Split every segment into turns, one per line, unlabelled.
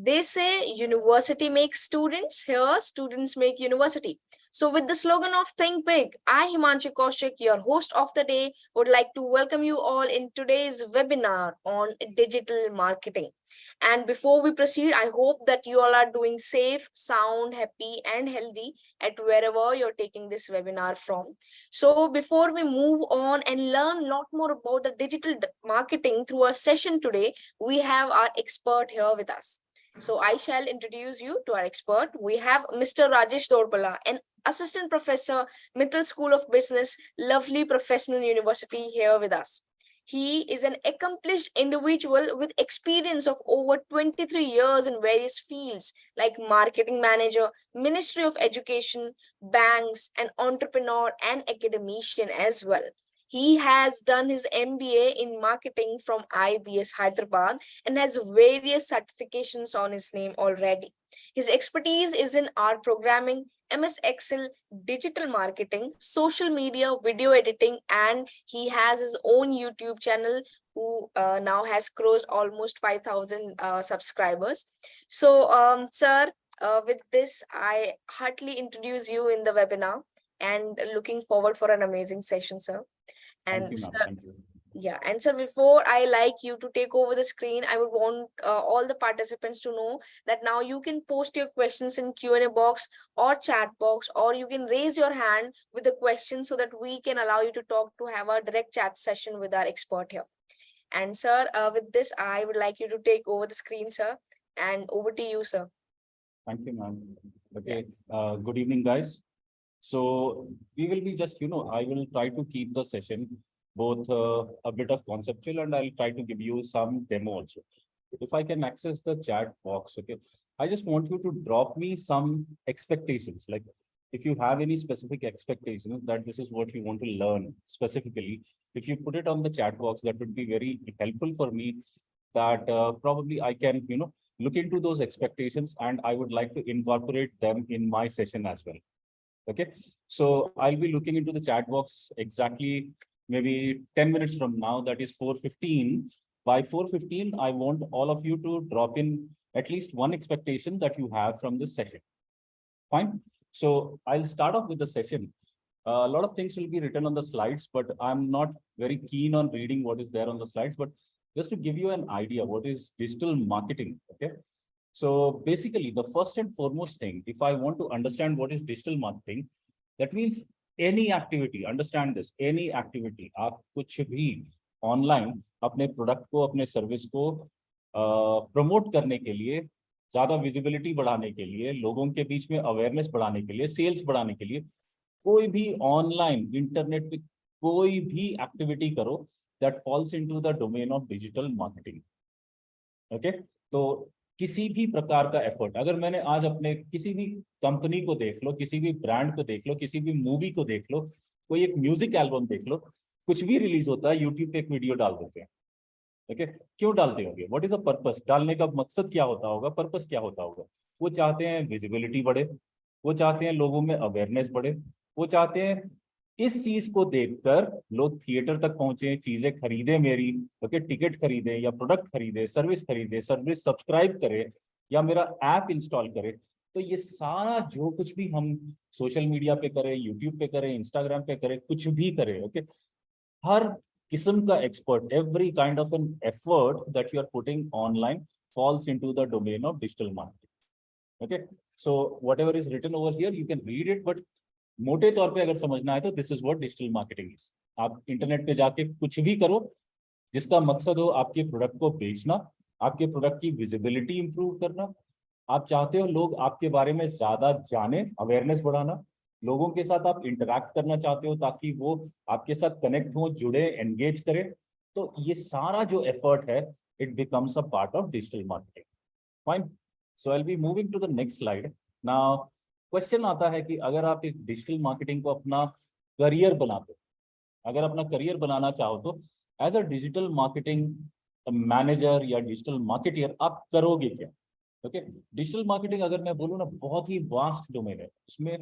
They say university makes students, here students make university. So with the slogan of Think Big, I, Himanshi Kaushik, your host of the day, would like to welcome you all in today's webinar on digital marketing. And before we proceed, I hope that you all are doing safe, sound, happy, and healthy at wherever you're taking this webinar from. So before we move on and learn a lot more about the digital marketing through our session today, we have our expert here with us. So I shall introduce you to our expert. We have Mr. Rajesh Dorpala, an assistant professor, Mittal School of Business, Lovely Professional University, here with us. He is an accomplished individual with experience of over 23 years in various fields like marketing manager, Ministry of Education, banks, an entrepreneur, and academician as well. He has done his MBA in marketing from IBS Hyderabad and has various certifications on his name already. His expertise is in art programming, MS Excel, digital marketing, social media, video editing, and he has his own YouTube channel who now has crossed almost 5,000 subscribers. So, sir, with this, I heartily introduce you in the webinar and looking forward for an amazing session, sir.
Thank
And
you, ma'am.
sir,
Thank you.
yeah, and so before I like you to take over the screen, I would want all the participants to know that now you can post your questions in Q&A box or chat box, or you can raise your hand with the question so that we can allow you to talk to have a direct chat session with our expert here. And sir, with this, I would like you to take over the screen, sir, and over to you, sir.
Thank you, ma'am.
Yeah.
Okay. Good evening, guys. So we will be just, I will try to keep the session both a bit of conceptual, and I'll try to give you some demo also. If I can access the chat box, okay. I just want you to drop me some expectations. Like if you have any specific expectations that this is what you want to learn specifically, if you put it on the chat box, that would be very helpful for me, that probably I can, look into those expectations, and I would like to incorporate them in my session as well. Okay, so I'll be looking into the chat box exactly maybe 10 minutes from now, that is 4:15. By 4:15, I want all of you to drop in at least one expectation that you have from this session. Fine. So I'll start off with the session. A lot of things will be written on the slides, but I'm not very keen on reading what is there on the slides. But just to give you an idea, what is digital marketing? Okay. So basically, the first and foremost thing, if I want to understand what is digital marketing, that means any activity, understand this, any activity, आप कुछ भी online अपने product को, अपने service को promote करने के लिए, ज़्यादा visibility बढ़ाने के लिए, लोगों के बीच में awareness बढ़ाने के लिए, sales बढ़ाने के लिए, कोई भी online internet पे कोई भी activity करो, that falls into the domain of digital marketing. Okay, तो किसी भी प्रकार का एफर्ट, अगर मैंने आज अपने किसी भी कंपनी को देख लो, किसी भी ब्रांड को देख लो, किसी भी मूवी को देख लो, कोई एक म्यूजिक एल्बम देख लो, कुछ भी रिलीज होता है, यूट्यूब पे एक वीडियो डाल देते हैं. ओके, क्यों डालते होंगे? What is the purpose? डालने का मकसद क्या होता होगा? पर्पस क्या होता होगा? वो चाहते हैं विजिबिलिटी बढ़े, वो चाहते हैं लोगों में अवेयरनेस बढ़े, वो चाहते हैं इस चीज को देखकर लोग थिएटर तक पहुंचे, चीजें खरीदे मेरी, ओके, टिकट खरीदे या प्रोडक्ट खरीदे, सर्विस सब्सक्राइब करे या मेरा ऐप इंस्टॉल करे. तो ये सारा जो कुछ भी हम सोशल मीडिया पे करें, यूट्यूब पे करें, इंस्टाग्राम पे करें, कुछ भी करें, ओके, हर किस्म का expert, every kind of an effort that you are putting online falls into the domain of digital marketing. Okay, so whatever is written over here, you can read it, but मोटे तौर पे अगर समझना है तो this is what digital marketing is. आप internet पे जाके कुछ भी करो जिसका मकसद हो आपके प्रोडक्ट को बेचना, आपके प्रोडक्ट की विजिबिलिटी इंप्रूव करना, आप चाहते हो लोग आपके बारे में ज्यादा जाने, अवेयरनेस बढ़ाना, लोगों के साथ आप इंटरैक्ट करना चाहते हो ताकि वो आपके साथ कनेक्ट हो, जुड़े, एंगेज करें. तो ये सारा जो एफर्ट है, it becomes a part of digital marketing. Fine. So I will be moving to the next slide. Now question आता है कि अगर आप एक डिजिटल मार्केटिंग को अपना करियर बनाते हो, अगर अपना करियर बनाना चाहो तो as a digital marketing manager या डिजिटल मार्केटियर आप करोगे क्या? ओके, डिजिटल मार्केटिंग अगर मैं बोलूँ ना, बहुत ही वास्ट डोमेन है. उसमें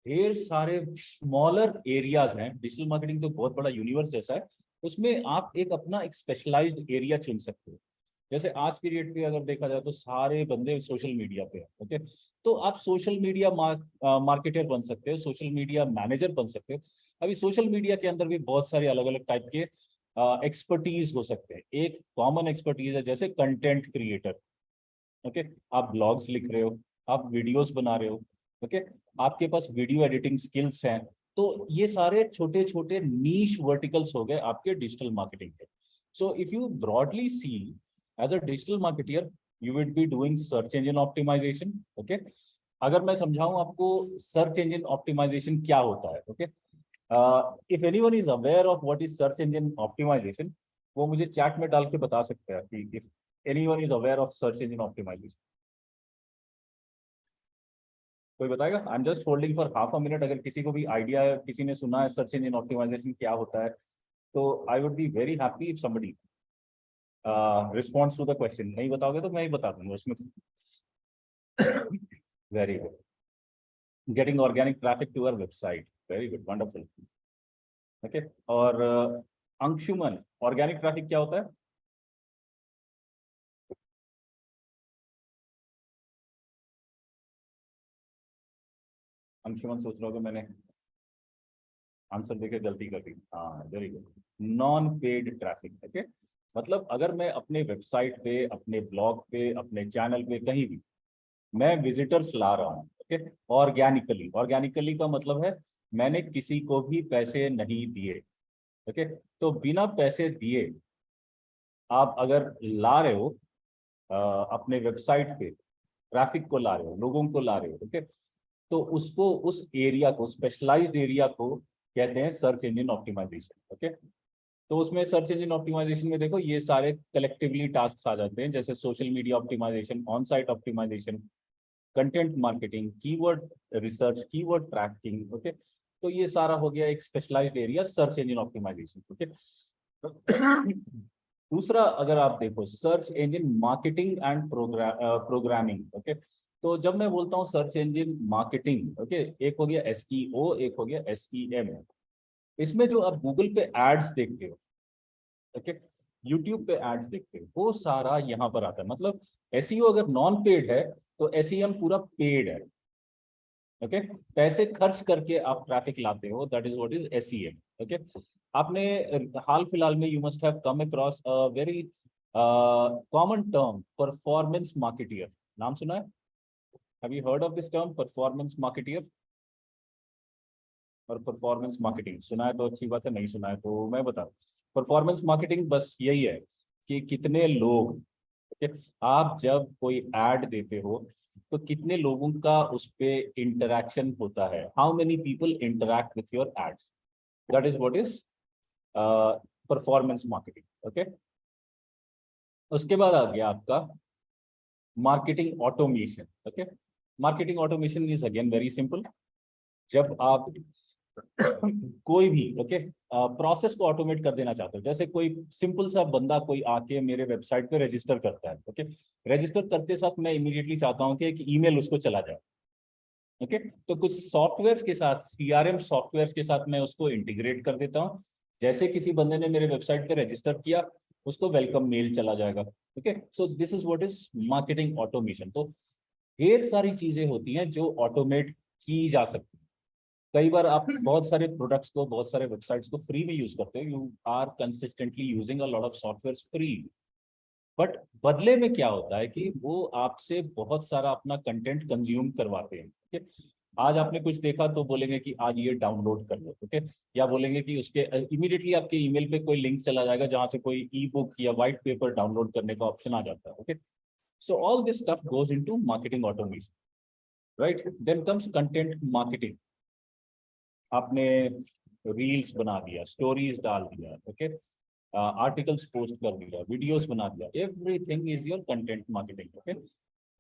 ढेर सारे स्मॉलर एरियाज हैं. डिजिटल मार्केटिंग तो बहुत बड़ा यूनिवर्स जैसा है. उसमें आप एक अपना एक स्पेशलाइज्ड एरिया चुन सकते हो. जैसे आज पीरियड पे अगर देखा जाए तो सारे बंदे सोशल मीडिया पे हैं, ओके। तो आप सोशल मीडिया मार्केटर बन सकते हो, सोशल मीडिया मैनेजर बन सकते हो। अभी सोशल मीडिया के अंदर भी बहुत सारे अलग अलग टाइप के एक्सपर्टीज हो सकते हैं। एक कॉमन एक्सपर्टीज है जैसे कंटेंट क्रिएटर, ओके। आप ब्लॉग्स लिख रहे हो, आप वीडियोस बना रहे हो, ओके। आपके पास वीडियो एडिटिंग स्किल्स हैं। तो ये सारे छोटे छोटे नीश वर्टिकल्स हो गए आपके डिजिटल मार्केटिंग के। So if you broadly see as a digital marketer, you will be doing search engine optimisation, okay. अगर मैं समझाऊं आपको सर्च इंजन ऑप्टिमाइजेशन क्या होता है, okay. If anyone is aware of what is search engine optimisation, वो मुझे chat में डाल के बता सकते हैं कि if anyone is aware of search engine optimisation. कोई बताएगा? I am just holding for half a minute. अगर किसी को भी आइडिया है, किसी ने सुना है सर्च इंजन ऑप्टिमाइजेशन क्या होता है, तो I would be very happy if somebody responds to the question. नहीं बताओगे तो मैं ही बता दूंगा उसमें। Very good. Getting organic traffic to our website, very good, wonderful, okay. और अंशुमन, ऑर्गेनिक ट्रैफिक क्या होता है? अंशुमन सोच रहा होगा मैंने आंसर देके गलती कर दी। हाँ, very good, non paid traffic, okay. मतलब अगर मैं अपने वेबसाइट पे, अपने ब्लॉग पे, अपने चैनल पे कहीं भी मैं विजिटर्स ला रहा हूँ, ओके, ऑर्गेनिकली। ऑर्गेनिकली का मतलब है मैंने किसी को भी पैसे नहीं दिए, ओके। तो बिना पैसे दिए आप अगर ला रहे हो अपने वेबसाइट पे, ट्रैफिक को ला रहे हो, लोगों को ला रहे हो, ओके, तो उसको, उस एरिया को, स्पेशलाइज्ड एरिया को कहते हैं सर्च इंजन ऑप्टिमाइजेशन, ओके। तो उसमें सर्च इंजन ऑप्टिमाइजेशन में देखो ये सारे कलेक्टिवली टास्क आ जाते हैं, जैसे social media optimisation, on site optimisation, content marketing, keyword research, keyword tracking, okay. तो ये सारा हो गया एक specialised area search engine optimisation, okay. दूसरा अगर आप देखो search engine marketing and programming, okay. तो जब मैं बोलता हूँ सर्च इंजन मार्केटिंग, ओके, एक हो गया एसईओ, एक हो गया एसईएम। इसमें जो आप गूगल पे एड्स देखते हो, ओके, यूट्यूब पे एड्स देखते हो, वो सारा यहाँ पर आता है। मतलब एसईओ अगर नॉन पेड है तो एसईएम पूरा पेड है, ओके। पैसे खर्च करके आप ट्रैफिक लाते हो, that is what is SEM, okay. आपने हाल फिलहाल में you must have come across a very common term, performance marketeer. नाम सुना है? Have you heard of this term, performance marketeer? और परफॉर्मेंस मार्केटिंग सुना है तो अच्छी बात है, नहीं सुना है तो मैं बता दूं। परफॉर्मेंस मार्केटिंग बस यही है कि कितने लोग, ठीक है, आप जब कोई ऐड देते हो तो कितने लोगों का उस पे इंटरेक्शन होता है, how many people interact with your ads, that is what is performance marketing, okay. उसके बाद आ गया आपका marketing automation, okay. Marketing automation is again very simple. जब आप कोई भी, ओके, प्रोसेस को ऑटोमेट कर देना चाहते हो, जैसे कोई सिंपल सा बंदा कोई आके मेरे वेबसाइट पे रजिस्टर करता है, ओके। रजिस्टर करते साथ मैं इमीडिएटली चाहता हूँ कि एक ईमेल उसको चला जाए, ओके। तो कुछ सॉफ्टवेयर के साथ, सीआरएम सॉफ्टवेयर के साथ मैं उसको इंटीग्रेट कर देता हूँ। जैसे किसी बंदे ने मेरे वेबसाइट पे रजिस्टर किया, उसको वेलकम मेल चला जाएगा, okay. So this is what is marketing automation. तो ढेर सारी चीजें होती हैं जो ऑटोमेट की जा सकती हैं। कई बार आप बहुत सारे प्रोडक्ट्स को, बहुत सारे वेबसाइट्स को फ्री में यूज करते हो, you are consistently using a lot of software free, but बदले में क्या होता है कि वो आपसे बहुत सारा अपना कंटेंट कंज्यूम करवाते हैं, ठीक है। आज आपने कुछ देखा तो बोलेंगे कि आज ये डाउनलोड कर लो, ठीक है, या बोलेंगे कि उसके इमीडिएटली आपके ईमेल पे कोई लिंक चला जाएगा जहां से कोई ई बुक या व्हाइट पेपर डाउनलोड करने का ऑप्शन आ जाता है, okay. So all this stuff goes into marketing automation, right. Then comes content marketing. आपने रील्स बना दिया, स्टोरीज डाल दिया, ओके, आर्टिकल्स पोस्ट कर दिया, वीडियोस बना दिया, everything is your content marketing, okay.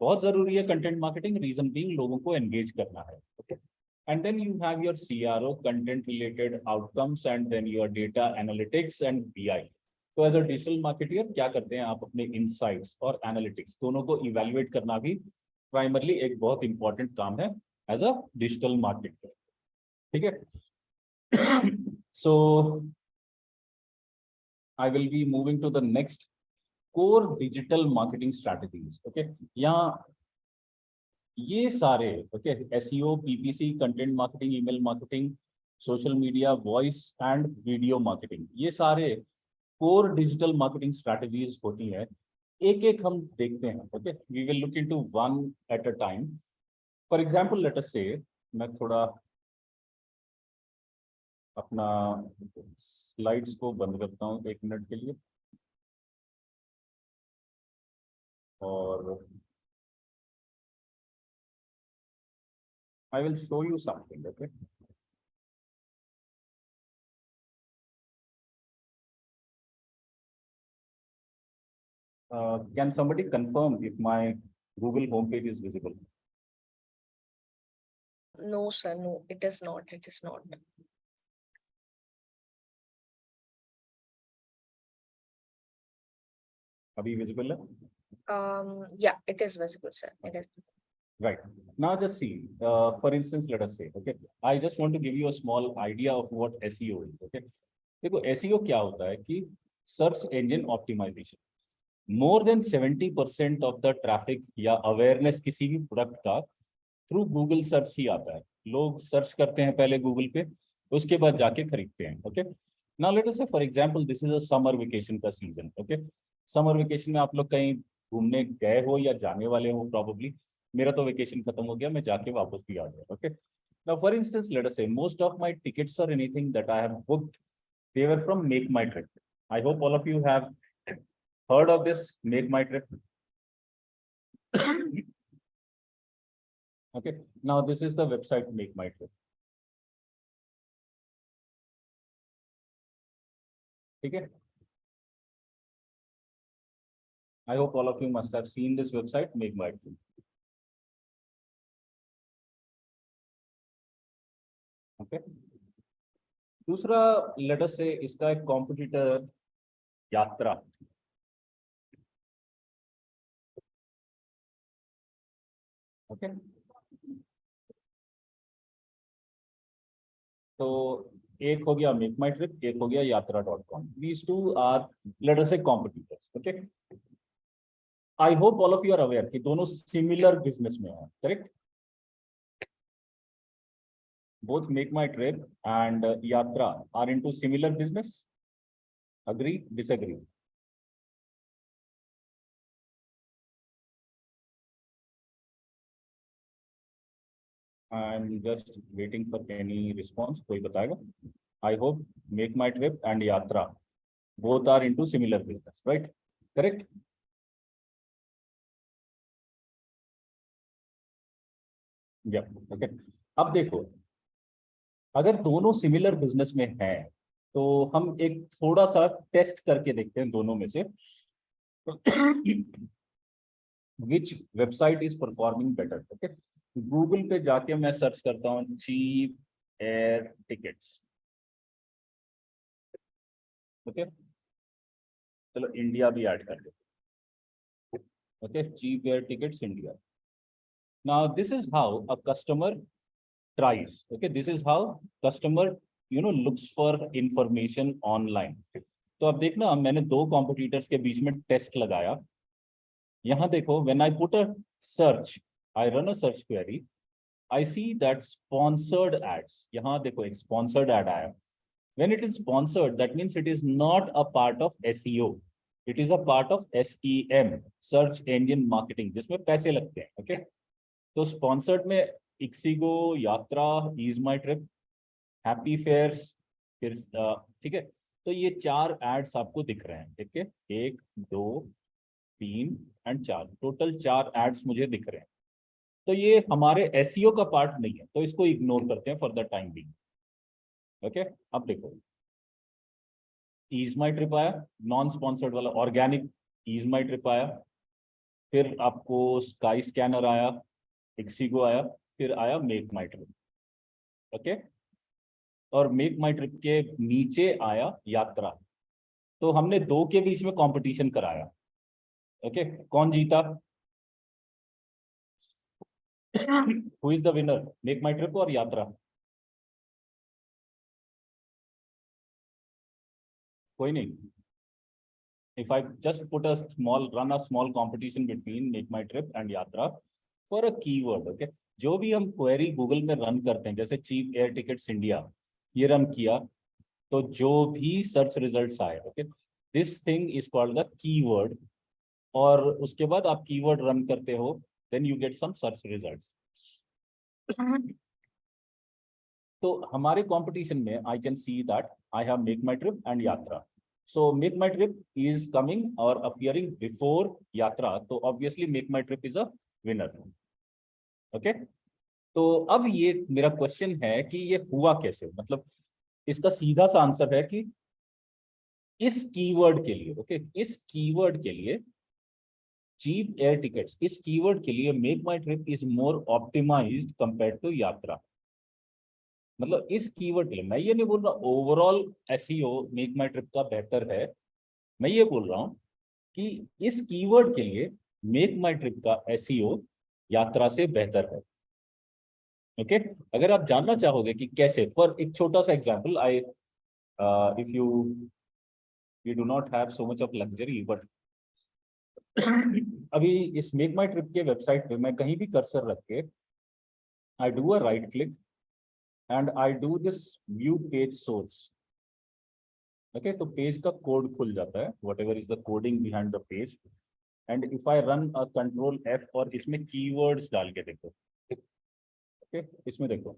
बहुत जरूरी है कंटेंट मार्केटिंग, रीजन बीइंग लोगों को एंगेज करना है, okay. And then you have your CRO, content related outcomes, and then your data analytics and BI. तो एज अ डिजिटल मार्केटियर क्या करते हैं आप, अपने इनसाइट्स और एनालिटिक्स दोनों को इवेलुएट करना भी प्राइमरली एक बहुत इंपॉर्टेंट काम है एज अ डिजिटल मार्केटर, ठीक है। So I will be moving to the next core digital marketing strategies. Okay, यहाँ ये सारे okay SEO, PPC, content marketing, email marketing, social media, voice and video marketing, ये सारे core digital marketing strategies होती हैं। एक एक हम देखते हैं। Okay, we will look into one at a time. For example let us say, मैं थोड़ा अपना स्लाइड्स को बंद करता हूँ 1 मिनट के लिए और I will show you something. Okay. Can somebody confirm if my Google homepage is visible?
No, sir. No, it is not. It is not.
Abhi visible है?
Yeah, it is visible, sir. It is.
Right. Now just see, for instance, let us say, okay, I just want to give you a small idea of what SEO is. Okay. देखो SEO क्या होता है कि search engine optimisation. More than 70% of the traffic या awareness किसी भी product का through Google search ही आता है। लोग सर्च करते हैं पहले गूगल पे, उसके बाद जाके खरीदते हैं। Okay, now let us say for example this is a summer vacation का सीजन। ओके, समर वेकेशन में आप लोग कहीं घूमने गए हो या जाने वाले हो प्रॉब्ली। मेरा तो वेकेशन खत्म हो गया, मैं जाके वापस भी आ गया। Okay, now for instance late us से most of my tickets or anything that I have booked, they were from Make My Trip. I hope all of you have heard of this Make My Trip. Okay, now this is the website Make My Trip. ठीक है, I hope all of you must have seen this website Make My Trip. Okay, दूसरा late us से इसका एक competitor यात्रा। Okay, तो एक हो गया मेक माई ट्रिप, एक हो गया Yatra. These two are let us say competitors. Okay, I hope all of you are aware कि दोनों सिमिलर बिजनेस में है, correct? Both Make My Trip and Yatra are into similar business. Agree? Disagree? I'm just waiting for any response. कोई बताएगा? I hope Make My Trip and Yatra both are into similar business, right? Correct? Yeah. Okay. अब देखो, अगर दोनों similar business में हैं, तो हम एक थोड़ा सा टेस्ट करके देखते हैं दोनों में से which website is performing better. Okay, Google पे जाके मैं सर्च करता हूँ चीप एयर टिकट्स। ओके, चलो इंडिया भी ऐड कर दो। Okay, cheap air tickets India. Now this is how a customer tries. Okay, this is how customer looks for information online. तो अब देखना, मैंने दो कॉम्पिटिटर्स के बीच में टेस्ट लगाया। यहाँ देखो, when I put a search, I run a search query, I see that sponsored ads, यहाँ देखो एक sponsored ad आया। When it is sponsored, that means it is not a part of SEO. It is a part of SEM, search engine marketing, जिसमें पैसे लगते हैं। Okay, तो sponsored में इक्सिगो, यात्रा, ईज माई ट्रिप, हैप्पी फेयर्स, फिर ठीक है। तो ये 4 एड्स आपको दिख रहे हैं। ठीक है, 1 2 3 एंड 4, टोटल 4 एड्स मुझे दिख रहे हैं। तो ये हमारे एसईओ का पार्ट नहीं है, तो इसको इग्नोर करते हैं for the time being. Okay, अब देखो, ईज माई ट्रिप आया, नॉन स्पॉन्सर्ड वाला ऑर्गेनिक ईज माई ट्रिप आया, फिर आपको स्काई स्कैनर आया, इक्सिगो आया, फिर आया मेक माई ट्रिप। ओके, और मेक माई ट्रिप के नीचे आया यात्रा। तो हमने दो के बीच में कंपटीशन कराया। ओके, कौन जीता? Who is the winner, make My trip और यात्रा? कोई नहीं। if I just run a small competition between Make My Trip and Yatra for a keyword, okay? जो भी हम क्वेरी गूगल में रन करते हैं, जैसे चीप एयर टिकट्स इंडिया, ये रन किया, तो जो भी सर्च रिजल्ट्स आए, okay, this thing is called the keyword. और उसके बाद आप कीवर्ड रन करते हो, then you get some search results. तो हमारे कंपटीशन में I can see that I have Make My Trip and Yatra. So Make My Trip is coming और अपियरिंग बिफोर यात्रा, तो obviously Make My Trip is a winner. Okay, तो अब ये मेरा question है कि ये हुआ कैसे, मतलब इसका सीधा सा आंसर है कि इस कीवर्ड के लिए, ओके, इस कीवर्ड के लिए चीप एयर टिकट्स, इस कीवर्ड के लिए Make My Trip is more optimised compare to Yatra. मतलब इस कीवर्ड के लिए, मैं ये नहीं बोल रहा overall SEO make My trip का बेहतर है, मैं ये बोल रहा हूँ कि इस कीवर्ड के लिए मेक माई ट्रिप का एसईओ यात्रा से बेहतर है। ओके, अगर आप जानना चाहोगे कि कैसे, फॉर एक छोटा सा example, I if you do not have so much of luxury, but अभी इस मेक माई ट्रिप के वेबसाइट पे मैं कहीं भी कर्सर रख के I do a right click and I do this view page source. Okay, तो पेज का कोड खुल जाता है, whatever is the coding behind the page, and if I run a control F और इसमें keywords डाल के देखो, okay, इसमें देखो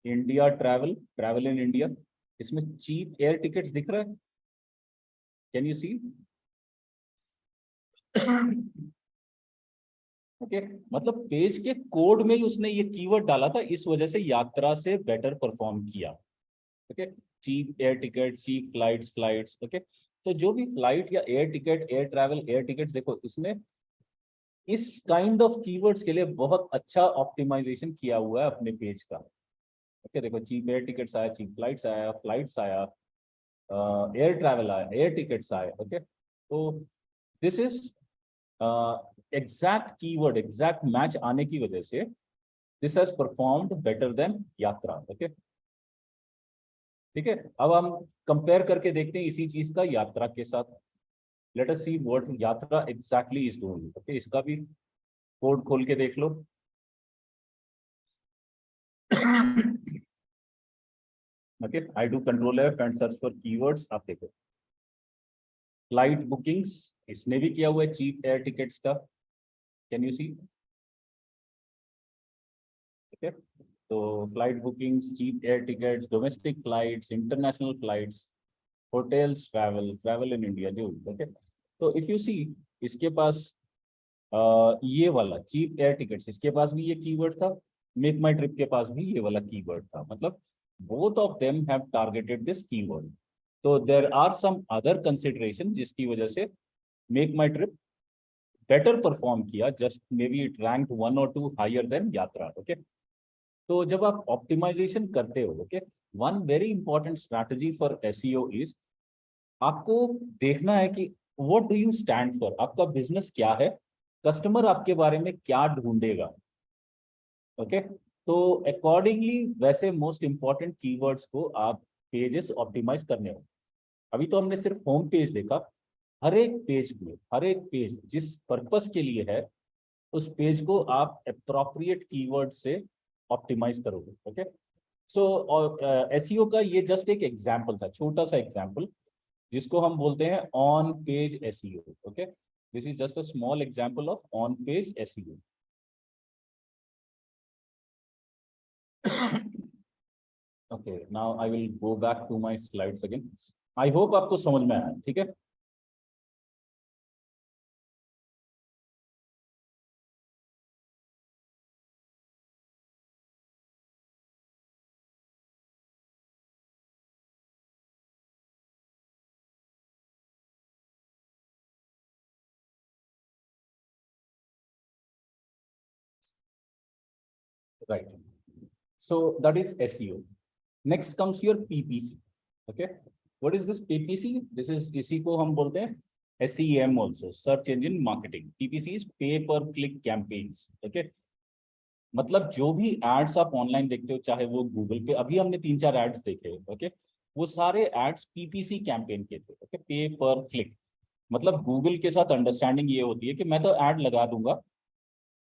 India travel, travel in India, इसमें चीप एयर टिकट्स दिख रहा है, कैन यू सी? ओके, मतलब पेज के कोड में ही उसने ये कीवर्ड डाला था, इस वजह से यात्रा से बेटर परफॉर्म किया। Okay, cheap air ticket, cheap flights, okay, तो जो भी फ्लाइट या air ticket, air travel, air ticket, देखो इसमें इस काइंड ऑफ कीवर्ड्स के लिए बहुत अच्छा ऑप्टिमाइजेशन किया हुआ है अपने पेज का। ओके, देखो चीप एयर टिकट्स आया, चीप फ्लाइट्स आया, एयर ट्रैवल आया, एयर टिकट्स आए। ओके, तो this is exact keyword, exact match आने की वजह से this has performed better than Yatra. Okay, ठीक है, अब हम कंपेयर करके देखते हैं इसी चीज का यात्रा के साथ। Let us see what Yatra exactly is doing. Okay, इसका भी कोड खोल के देख लो। Okay, I do control F and search for keywords, आप देखो फ्लाइट बुकिंग्स, इसने भी किया हुआ है चीप एयर टिकट्स का, कैन यू सी? ठीक है, तो flight bookings, cheap air tickets, domestic flights, international flights, hotels, travel in India, जो, ओके, तो इफ यू सी इसके पास ये वाला चीप एयर टिकट्स, इसके पास भी ये कीवर्ड था, मेक माई ट्रिप के पास भी ये वाला कीवर्ड था, मतलब both of them have targeted this keyword. तो there are some other consideration जिसकी वजह से Make My Trip better perform किया, just maybe it rank 1 or 2 higher than Yatra. Okay, तो जब आप ऑप्टिमाइजेशन करते हो, okay, one very important strategy for SEO is आपको देखना है कि what do you stand for, आपका बिजनेस क्या है, कस्टमर आपके बारे में क्या ढूंढेगा। ओके, तो अकॉर्डिंगली वैसे मोस्ट इंपॉर्टेंट कीवर्ड्स को आप पेजेस ऑप्टिमाइज करने हो। अभी तो हमने सिर्फ होम पेज देखा, हर एक पेज में, हर एक पेज जिस पर्पस के लिए है उस पेज को आप अप्रोप्रिएट कीवर्ड से ऑप्टिमाइज करोगे। ओके, सो एसईओ का ये जस्ट एक एग्जांपल था, छोटा सा एग्जांपल, जिसको हम बोलते हैं on page SEO. Okay, this is just a small example of on page SEO. Okay, now I will go back to my slides again. I hope आपको समझ में आया, ठीक है? Right. So that is SEO. Next comes your PPC. Okay. What is this PPC? This is इसी को हम बोलते हैं SEM also, Search Engine Marketing. PPC is Pay Per Click Campaigns. Okay. मतलब जो भी एड्स आप ऑनलाइन देखते हो, चाहे वो गूगल पे, अभी हमने 3-4 एड्स देखे, ओके, वो सारे एड्स पीपीसी कैंपेन के थे। ओके, पे पर क्लिक, मतलब गूगल के साथ अंडरस्टैंडिंग ये होती है कि मैं तो ऐड लगा दूंगा,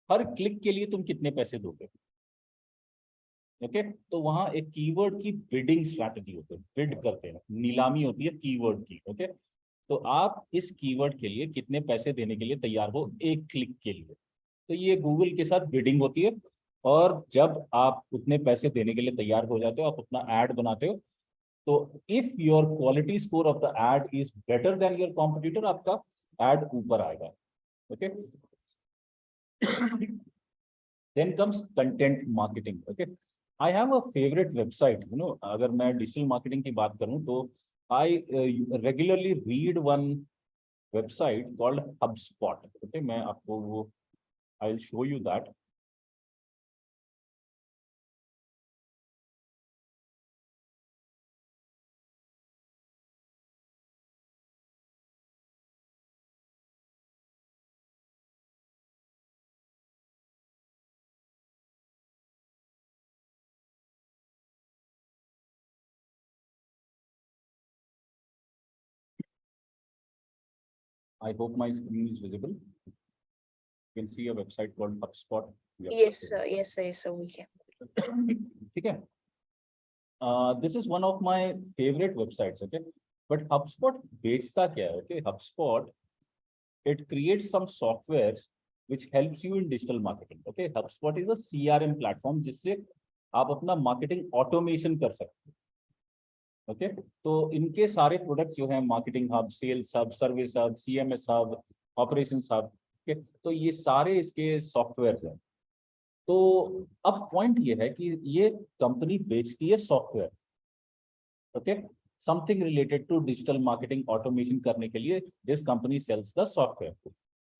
हर क्लिक के लिए तुम कितने पैसे दोगे। ओके, तो वहां एक कीवर्ड की बिडिंग स्ट्रैटेजी होती है, बिड करते हैं, नीलामी होती है कीवर्ड की। ओके, तो आप इस कीवर्ड के लिए कितने पैसे देने के लिए तैयार हो एक क्लिक के लिए, तो ये गूगल के साथ बिडिंग होती है। और जब आप उतने पैसे देने के लिए तैयार हो जाते हो, आप अपना ऐड बनाते हो, तो if your quality score of the ad is better than your competitor, आपका एड ऊपर आएगा। Okay, then comes content marketing. Okay, I have a favorite website, अगर मैं डिजिटल मार्केटिंग की बात करूं तो I regularly read one website called HubSpot. Okay, मैं आपको वो I'll show you that. I hope my screen is visible. You can see a website called HubSpot. Yep.
Yes, sir. Yes, sir. Yes, sir. We can.
ठीक है, this is one of my favorite websites. Okay, but HubSpot बेचता क्या है? Okay, HubSpot, it creates some softwares which helps you in digital marketing. Okay, HubSpot is a CRM platform जिससे आप अपना marketing automation कर सकते हो। ओके, तो इनके सारे प्रोडक्ट्स जो हैं, marketing hub, sales hub, service hub, CMS hub, operations hub, okay, तो ये सारे इसके सॉफ्टवेयर हैं। तो अब पॉइंट ये है कि ये कंपनी बेचती है software. Okay, something related to digital marketing automation करने के लिए this company sells the software.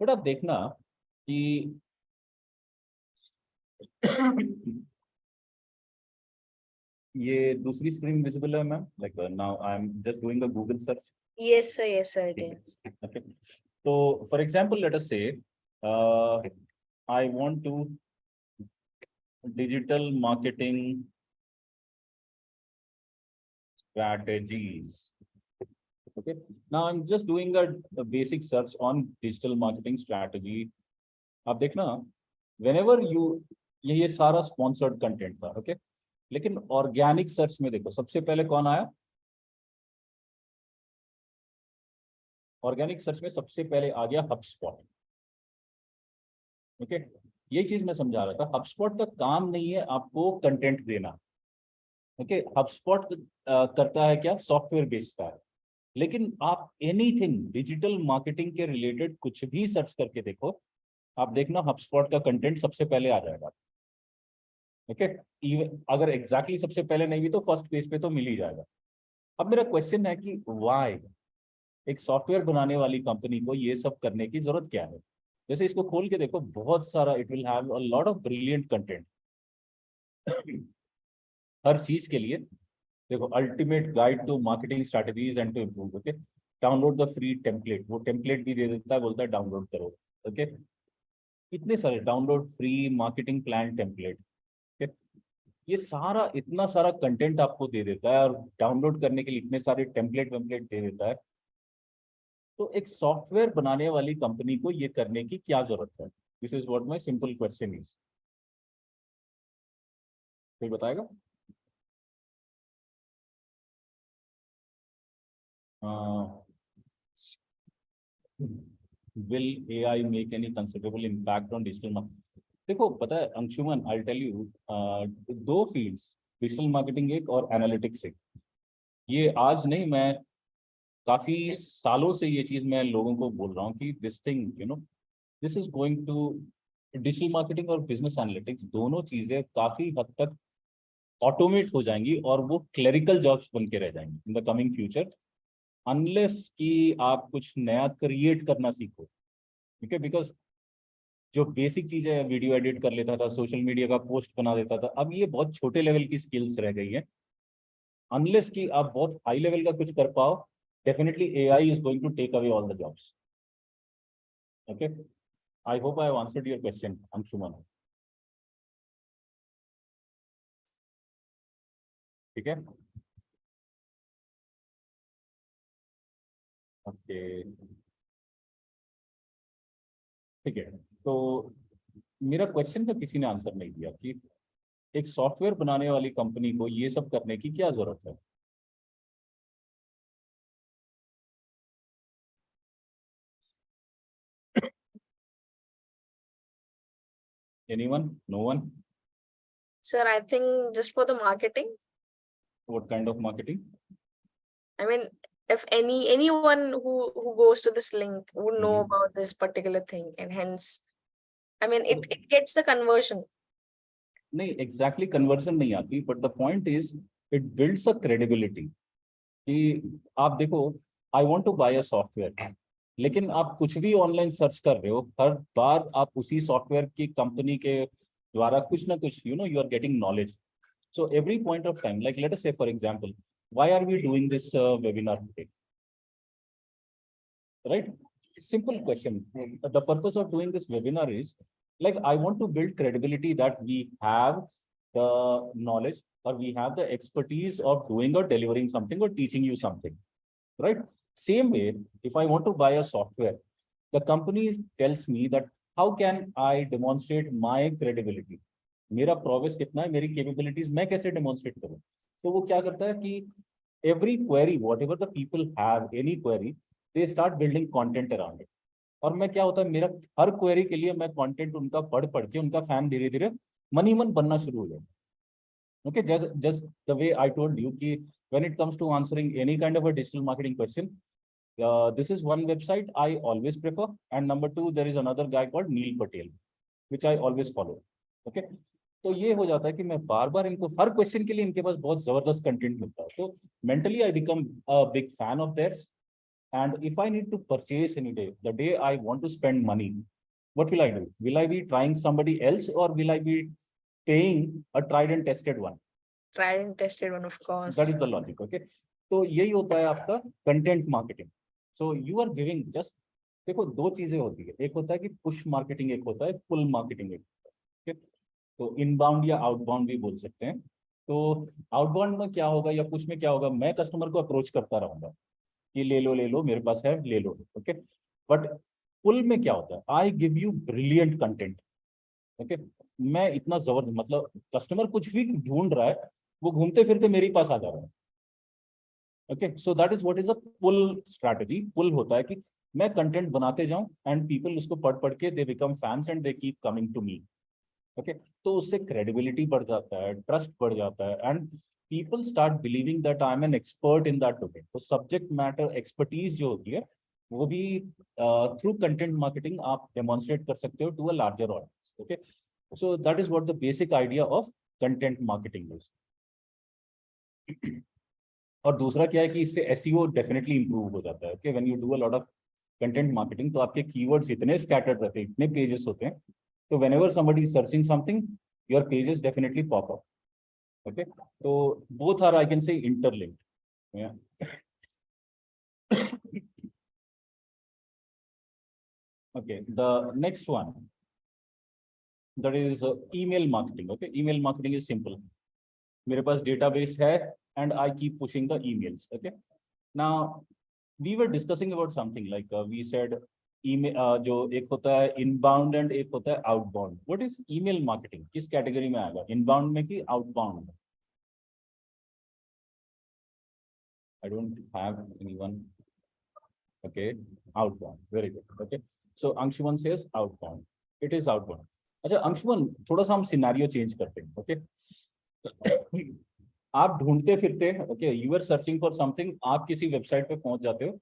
But अब देखना कि ये दूसरी स्क्रीन विजिबल है ma'am, like now I am just doing a Google search.
Yes, sir. Yes, sir. It is.
Okay, तो for example let us say I want to digital marketing strategies. Okay, now I'm just doing a basic search on digital marketing strategy. आप देखना, whenever you, ये सारा sponsored content था। Okay, लेकिन organic search में देखो सबसे पहले कौन आया। ऑर्गेनिक सर्च में सबसे पहले आ गया HubSpot। ओके, ये चीज मैं समझा रहा था, HubSpot का काम नहीं है आपको कंटेंट देना। ओके, HubSpot करता है क्या, सॉफ्टवेयर बेचता है। लेकिन आप एनीथिंग डिजिटल मार्केटिंग के रिलेटेड कुछ भी सर्च करके देखो, आप देखना HubSpot का कंटेंट सबसे पहले आ जाएगा। ओके, अगर एग्जैक्टली सबसे पहले नहीं भी तो फर्स्ट पेज पे तो मिल ही जाएगा। अब मेरा क्वेश्चन है कि व्हाई एक सॉफ्टवेयर बनाने वाली कंपनी को ये सब करने की जरूरत क्या है। जैसे इसको खोल के देखो, बहुत सारा, it will have a lot of brilliant content हर चीज के लिए। देखो, ultimate guide to marketing strategies and to improve. Okay, download the free template, वो टेम्पलेट भी दे देता है, बोलता है डाउनलोड करो। ओके, इतने सारे download free marketing plan template. Okay, ये सारा इतना सारा कंटेंट आपको दे देता है और डाउनलोड करने के लिए इतने सारे टेम्पलेट वेम्पलेट दे देता है। तो एक सॉफ्टवेयर बनाने वाली कंपनी को ये करने की क्या जरूरत है? This is what my simple question is. कोई बताएगा? Will AI make any considerable impact on digital marketing? देखो, पता है अंशुमन, आई टेल यू, दो फील्ड्स, डिजिटल मार्केटिंग एक और एनालिटिक्स एक। ये आज नहीं, मैं काफी सालों से ये चीज मैं लोगों को बोल रहा हूँ कि this thing, this is going to, digital marketing और बिजनेस एनालिटिक्स दोनों चीजें काफी हद तक ऑटोमेट हो जाएंगी और वो क्लरिकल जॉब्स बन के रह जाएंगी in the coming future, unless कि आप कुछ नया क्रिएट करना सीखो। ठीक है, बिकॉज जो बेसिक चीजें, वीडियो एडिट कर लेता था, सोशल मीडिया का पोस्ट बना देता था, अब ये बहुत छोटे लेवल की स्किल्स रह गई है। अनलेस कि आप बहुत हाई लेवल का कुछ कर पाओ, definitely AI is going to take away all the jobs. Okay, I hope I have answered your question Anshuman. ठीक है, ओके, ठीक है, तो मेरा क्वेश्चन का किसी ने आंसर नहीं दिया कि एक सॉफ्टवेयर बनाने वाली कंपनी को ये सब करने की क्या जरूरत है। Anyone? No one?
Sir, I think just for the marketing.
What kind of marketing?
I mean, if anyone who goes to this link would know
Mhm.
about this particular thing, and hence, I mean, it gets the conversion.
नहीं, exactly conversion नहीं आती, but the point is it builds a credibility कि आप देखो, I want to buy a software, लेकिन आप कुछ भी ऑनलाइन सर्च कर रहे हो, हर बार आप उसी सॉफ्टवेयर की कंपनी के द्वारा कुछ ना कुछ you are getting knowledge. So every point of time, like let us say for example, why are we doing this webinar today? Right? Simple question. The purpose of doing this webinar is like I want to build credibility that we have the knowledge or we have the expertise of doing or delivering something or teaching you something. Right? Same way, if I want to buy a software, the company tells me that how can I demonstrate my credibility? मेरा progress कितना है, मेरी capabilities मैं कैसे demonstrate करूं. तो वो क्या करता है कि every query what ever the people have any query, they start building content around it. और मैं क्या होता है, मेरा हर क्वेरी के लिए मैं कंटेंट उनका पढ़ पढ़ के उनका फैन धीरे धीरे मन ही मन बनना शुरू हो जाए. Okay, just the way I told you कि when it comes to answering any kind of a digital marketing question, this is one website I always prefer, and number two, there is another guy called Neil Patel, which I always follow. Okay, तो ये हो जाता है कि मैं बार बार इनको हर question के लिए इनके पास बहुत जबरदस्त कंटेंट मिलता है. तो mentally I become a big fan of theirs. And if I need to purchase any day, the day I want to spend money, what will I do? Will I be trying somebody else or will I be paying a tried and tested one?
Tried and tested one, of course.
That is the logic. Okay, तो यही होता है आपका content marketing. So you are giving just, देखो दो चीजें होती है, एक होता है कि पुश मार्केटिंग, एक होता है पुल मार्केटिंग. एक तो इनबाउंड या आउटबाउंड भी बोल सकते हैं. तो आउटबाउंड में क्या होगा या पुश में क्या होगा, मैं कस्टमर को अप्रोच करता रहूंगा कि ले लो मेरे पास है, ले लो. ओके, बट पुल में क्या होता है, आई give you brilliant content. Okay, मैं इतना जबरदस्त, मतलब कस्टमर कुछ भी ढूंढ रहा है, वो घूमते फिरते मेरे पास आ जा रहा है. Okay, so that is what is a pull strategy. Pull होता है कि मैं कंटेंट बनाते जाऊं एंड पीपल उसको पढ़ पढ़ के they become fans and they keep coming to me. Okay, तो उससे क्रेडिबिलिटी बढ़ जाता है, ट्रस्ट बढ़ जाता है, and people start believing that I am an expert in that domain. तो सब्जेक्ट मैटर एक्सपर्टीज जो होती है वो भी थ्रू कंटेंट मार्केटिंग आप डेमोन्स्ट्रेट कर सकते हो to a larger audience. Okay, so that is what the basic idea of content marketing is. और दूसरा क्या है कि इससे एसईओ डेफिनेटली इंप्रूव हो जाता है. Okay, when you do a lot of content marketing, तो आपके कीवर्ड्स इतने स्कैटर्ड रहते हैं, इतने पेजेस होते हैं, तो whenever somebody is searching something, your pages definitely pop up. Okay, so both are, I can say, interlinked. Yeah. Okay, the next one, that is email marketing. Okay, email marketing is simple. मेरे पास database है and I keep pushing the emails. Okay, now we were discussing about something like we said email, जो एक होता है inbound and एक होता है outbound. What is email marketing, किस कैटेगरी में आएगा, इनबाउंड में कि आउटबाउंड में? I don't have anyone. Okay, outbound. Very good. Okay, so Anshuman says outbound. It is outbound. अच्छा अंशुमन, थोड़ा सा हम सिनेरियो चेंज करते हैं. ओके, आप ढूंढते फिरते, okay, you are searching for something, आप किसी वेबसाइट पे पहुंच जाते हो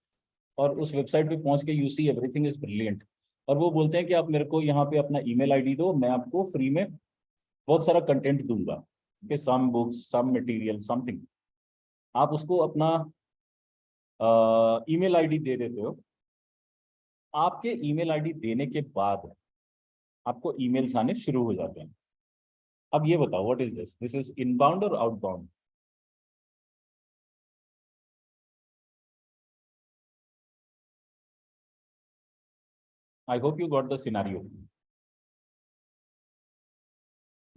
और उस वेबसाइट पे पहुंच के you see everything is brilliant, और वो बोलते हैं कि आप मेरे को यहाँ पे अपना ईमेल आईडी दो, मैं आपको फ्री में बहुत सारा कंटेंट दूंगा. Okay, some books, some material, something. आप उसको अपना ईमेल आईडी दे देते हो. आपके ईमेल आईडी देने के बाद आपको ईमेल्स आने शुरू हो जाते हैं. अब ये बताओ, what is this, this is inbound और outbound? I hope you got the scenario.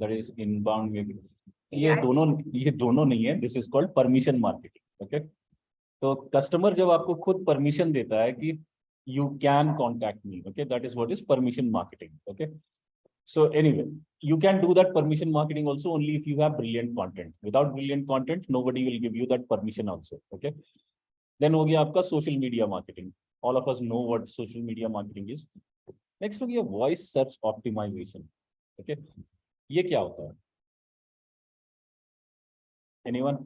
That is inbound में
Yeah,
ये दोनों नहीं है. This is called permission marketing. Okay, तो कस्टमर जब आपको खुद परमिशन देता है कि you can contact me. Okay, that is what is permission marketing. Okay, so anyway, you can do that permission marketing also only if you have brilliant content. Without brilliant content, nobody will give you that permission also. Okay, then हो गया आपका social media marketing. All of us know what social media marketing is. Next हो गया voice search optimization. Okay, ये क्या होता है? Anyone?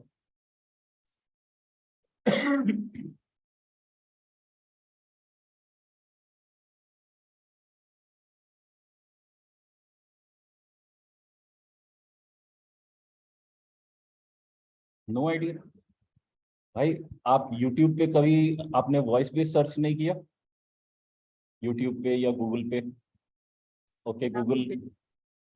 No idea. भाई आप YouTube पे कभी आपने वॉइस बेस्ड सर्च नहीं किया? YouTube पे या Google पे? Okay, Google.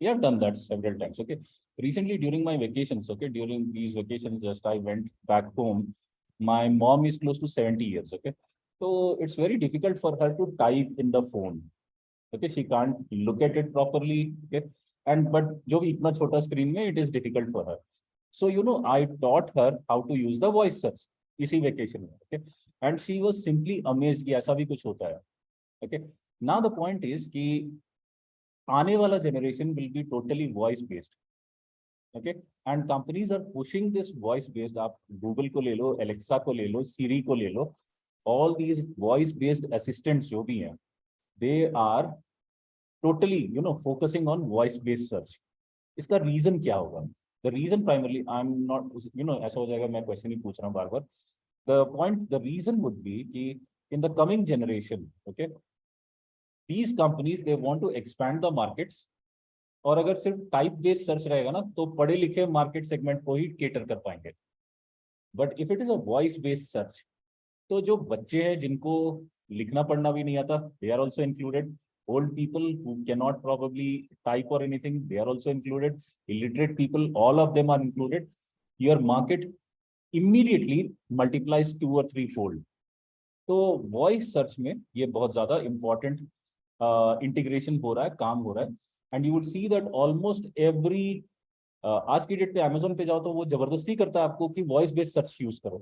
We have done that several times. Okay. Recently, during my vacations, okay, during these vacations, just I went back home. My mom is close to 70 years. Okay. So it's very difficult for her to type in the phone. Okay. She can't look at it properly. Okay. And but jo bhi itna chota screen mein, it is difficult for her. So, I taught her how to use the voice search. इसी vacation में. Okay. And she was simply amazed कि ऐसा भी कुछ होता है. Okay. Now the point is कि आने वाला generation will be totally voice based. Okay, and companies are pushing this voice based. आप Google को ले लो, Alexa को ले लो, Siri को ले लो, all these voice based assistants जो भी हैं, they are totally focusing on voice based search. इसका reason क्या होगा? The reason primarily, I'm not, ऐसा हो जाएगा मैं question ही पूछ रहा हूँ बार बार. The reason would be कि in the coming generation, okay, these companies they want to expand the markets. और अगर सिर्फ टाइप बेस्ड सर्च रहेगा ना तो पढ़े लिखे मार्केट सेगमेंट को ही केटर कर पाएंगे. But if it is a voice based search, तो जो बच्चे हैं जिनको लिखना पढ़ना भी नहीं आता, they are also included. Old people who can not probably type or anything, they are also included. Illiterate people, all of them are included. Your market immediately multiplies 2 or 3 fold. तो वॉइस सर्च में ये बहुत ज्यादा important integration हो रहा है, काम हो रहा है. And you would see that almost every, आज की डेट पे अमेजोन पे जाओ तो वो जबरदस्ती करता है आपको कि वॉइस बेस्ड सर्च यूज करो.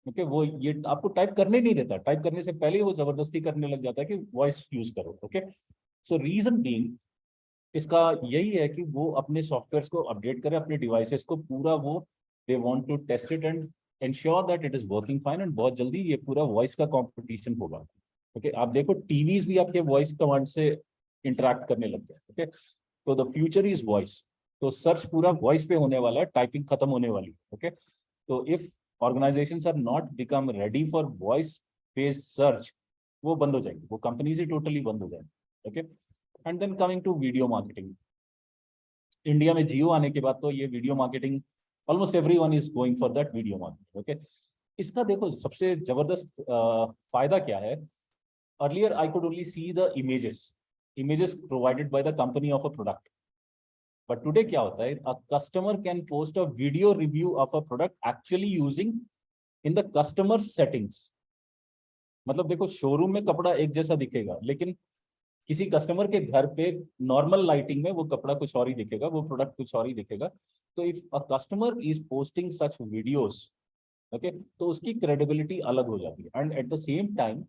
ओके, वो ये आपको टाइप करने नहीं देता, टाइप करने से पहले ही वो जबरदस्ती करने लग जाता है कि वॉइस यूज करो. ओके, सो रीजन बीइंग इसका यही है कि वो अपने सॉफ्टवेयर को अपडेट करें, अपने डिवाइसेस को पूरा वो they want to test it and ensure that it is working fine. And बहुत जल्दी ये पूरा वॉइस का कॉम्पिटिशन होगा. ओके, आप देखो टीवीज भी आपके वॉइस कमांड से इंटरैक्ट करने लग गए. ओके, तो द फ्यूचर इज वॉइस. तो सर्च पूरा वॉइस पे होने वाला है, टाइपिंग खत्म होने वाली है. ओके, तो if organisations are not become ready for voice based search, वो बंद हो जाएंगे, वो कंपनीज ही टोटली बंद हो जाएंगे. Okay, and then coming to video marketing. India में जियो आने के बाद तो ये video marketing almost everyone is going for that video marketing. Okay, इसका देखो सबसे जबरदस्त फायदा क्या है. Earlier I could only see the images provided by the company of a product. But today क्या होता है, a customer can post a video review of a product actually using in the customer settings. मतलब देखो showroom में कपड़ा एक जैसा दिखेगा, लेकिन किसी कस्टमर के घर पे नॉर्मल लाइटिंग में वो कपड़ा कुछ और ही दिखेगा, वो प्रोडक्ट कुछ और ही दिखेगा. तो if a customer is posting such videos, okay, तो उसकी क्रेडिबिलिटी अलग हो जाती है. And eight the same time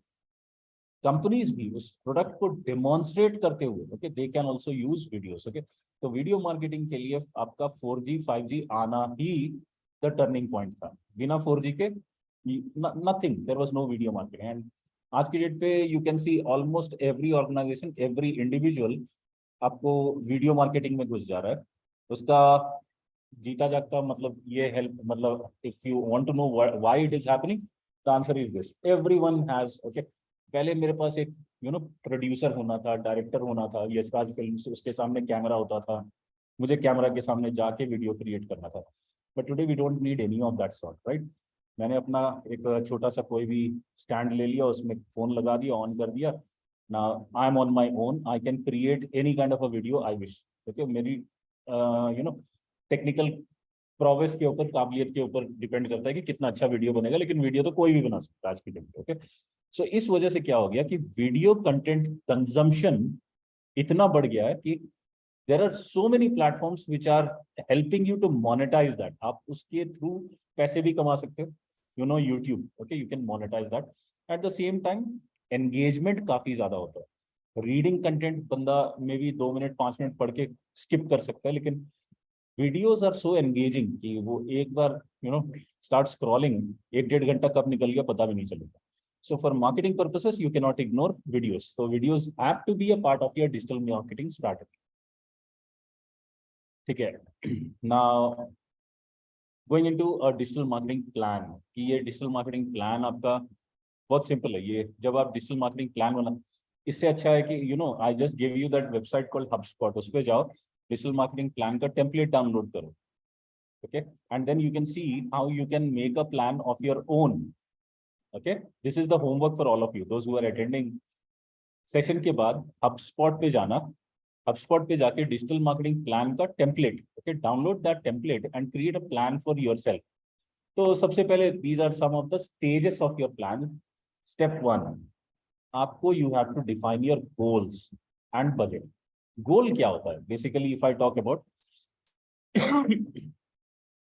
companies भी उस प्रोडक्ट को डेमोन्स्ट्रेट करते हुए, okay, they can also use videos. Okay, तो वीडियो मार्केटिंग के लिए आपका 4G 5G आना ही द टर्निंग पॉइंट था. बिना 4G के nothing, there was no video marketing. And आज की डेट पे you can see almost every organisation, every individual आपको वीडियो मार्केटिंग में घुस जा रहा है. उसका जीता जागता मतलब ये हेल्प, मतलब if you want to know why it is happening, the answer is this, everyone has. Okay, पहले मेरे पास एक प्रोड्यूसर होना था, डायरेक्टर होना था, यश राज फिल्म्स, उसके सामने कैमरा होता था, मुझे कैमरा के सामने जाके वीडियो क्रिएट करना था. But today we don't need any of that sort, right. मैंने अपना एक छोटा सा कोई भी स्टैंड ले लिया, उसमें फोन लगा दिया, ऑन कर दिया. ना I am on my own, I can create any kind of a video I wish. Okay, मेरी टेक्निकल प्रोवेस के ऊपर, काबिलियत के ऊपर डिपेंड करता है कि कितना अच्छा वीडियो बनेगा, लेकिन वीडियो तो कोई भी बना सकता है आज की डेट में. ओके, सो इस वजह से क्या हो गया कि वीडियो कंटेंट कंजम्पशन इतना बढ़ गया है कि there are so many platforms which are helping you to monetise that. आप उसके थ्रू पैसे भी कमा सकते हो, YouTube. Okay, you can monetise that. At the same time engagement काफी ज्यादा होता है। रीडिंग कंटेंट बंदा मे बी 2 मिनट 5 मिनट पढ़ के स्किप कर सकता है, लेकिन वीडियोज आर सो एंगेजिंग कि वो एक बार स्टार्ट स्क्रॉलिंग, 1-1.5 घंटा कब निकल गया पता भी नहीं चलेगा। So for marketing purposes, you cannot ignore videos. So videos have to be a part of your digital marketing strategy. ठीक है। Now going into a digital marketing plan, कि ये digital marketing plan आपका बहुत सिंपल है। ये जब आप डिजिटल मार्केटिंग प्लान बना, इससे अच्छा है कि I just give you that website called HubSpot, उस पे जाओ, डिजिटल मार्केटिंग प्लान का टेम्पलेट डाउनलोड करो, okay, and then you can see how you can make a plan of your own. Okay, this is the homework for all of you those who are attending. Session के बाद HubSpot पे जाना, HubSpot पे जाके digital marketing plan का template, okay, download that template and create a plan for yourself. तो सबसे पहले these are some of the stages of your plan. Step 1, आपको you have to define your goals and budget. Goal क्या होता है basically, if I talk about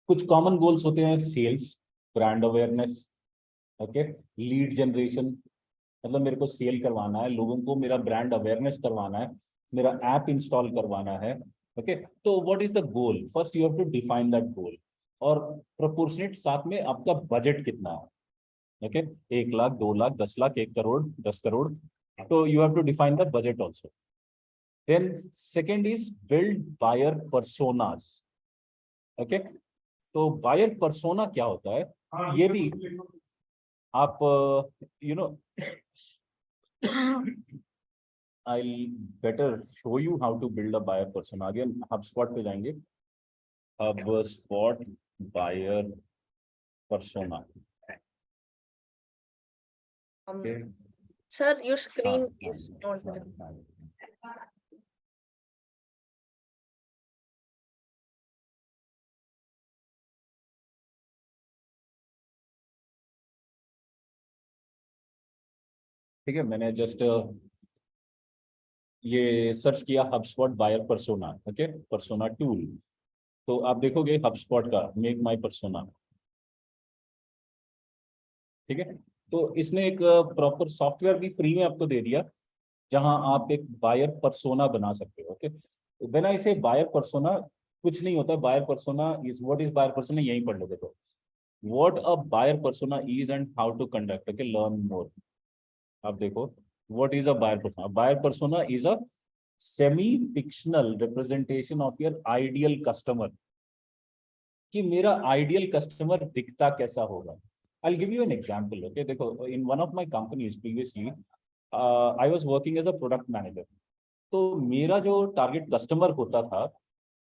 कुछ common goals होते हैं, sales, brand awareness, okay, lead generation, मतलब मेरे को सेल करवाना है, लोगों को मेरा ब्रांड अवेयरनेस करवाना है, मेरा ऐप इंस्टॉल करवाना है, ओके। तो what is the goal, first you have to define that goal, और प्रोपोर्शनेट साथ में आपका बजट कितना है, ओके, 1 लाख, 2 लाख, 10 लाख, 1 करोड़, 10 करोड़। तो you have to define the budget also. Then second is build buyer personas. Okay, तो buyer persona क्या होता है, ये भी आप I'll better show you how to build a buyer persona. Again HubSpot पे जाएंगे, HubSpot buyer persona. Okay.
Sir, your screen
हाँ,
is not visible.
हाँ, ठीक है, मैंने जस्ट ये सर्च किया HubSpot buyer persona, okay, persona tool. तो आप देखोगे HubSpot का मेक माई परसोना, ठीक है। तो इसने एक प्रॉपर सॉफ्टवेयर भी फ्री में आपको दे दिया, जहां आप एक बायर परसोना बना सकते हो, ओके। व्हेन आई से बायर परसोना, कुछ नहीं होता। Buyer persona is, what is buyer persona, यहीं पढ़ लो, देखो what a buyer persona is and how to conduct, okay, learn more. आप देखो what is a buyer persona. Buyer persona is a semi fictional representation of your ideal customer, कि मेरा ideal customer दिखता कैसा होगा। I give you an example, okay. देखो in one of my companies previously I was working as a product manager. तो मेरा जो target customer होता था,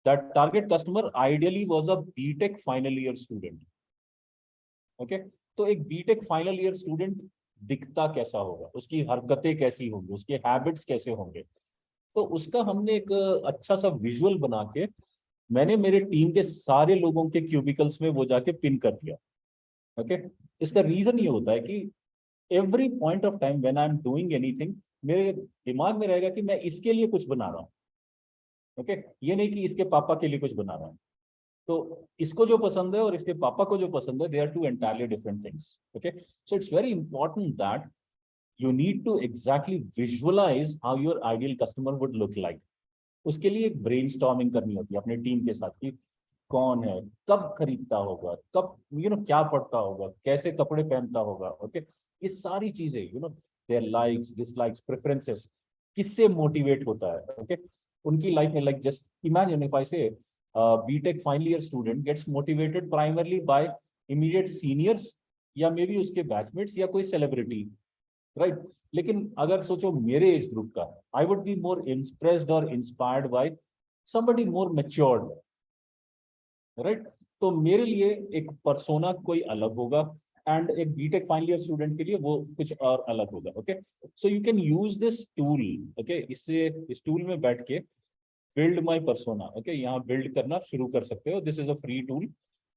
that target customer ideally was a BTech final year student, okay. तो एक BTech final year student दिखता कैसा होगा, उसकी हरकतें कैसी होंगी, उसके हैबिट्स कैसे होंगे। तो उसका हमने एक अच्छा सा विजुअल बना के मैंने मेरे टीम के सारे लोगों के क्यूबिकल्स में वो जाके पिन कर दिया, ओके। इसका रीजन ये होता है कि every point of time when I am doing anything, मेरे दिमाग में रहेगा कि मैं इसके लिए कुछ बना रहा हूँ, ओके, ये नहीं कि इसके पापा के लिए कुछ बना रहा हूँ। तो इसको जो पसंद है और इसके पापा को जो पसंद है, they are two entirely different things, okay. So it's very important that you need to exactly visualize how your ideal customer would look like. उसके लिए एक ब्रेनस्टॉर्मिंग करनी होती है अपने टीम के साथ, कि कौन है, कब खरीदता होगा, कब क्या पढ़ता होगा, कैसे कपड़े पहनता होगा, ओके। ये सारी चीजें देयर लाइक्स, डिसलाइक्स, प्रेफरेंसेस, किससे मोटिवेट होता है, ओके, उनकी लाइफ में। Like just imagine if I say BTech final year student gets motivated primarily by immediate seniors, या मे बी उसके बैचमेट्स, या कोई सेलिब्रिटी, राइट। लेकिन अगर सोचो मेरे एज ग्रुप का, I would be more impressed और inspired by somebody more matured, right. तो मेरे लिए एक पर्सोना कोई अलग होगा, एंड एक बीटेक फाइनल ईयर स्टूडेंट के लिए वो कुछ और अलग होगा, okay. So you can use this tool, okay. इससे इस टूल में बैठ के बिल्ड माई पर्सोना, ओके, यहाँ बिल्ड करना शुरू कर सकते हो। This is a free tool,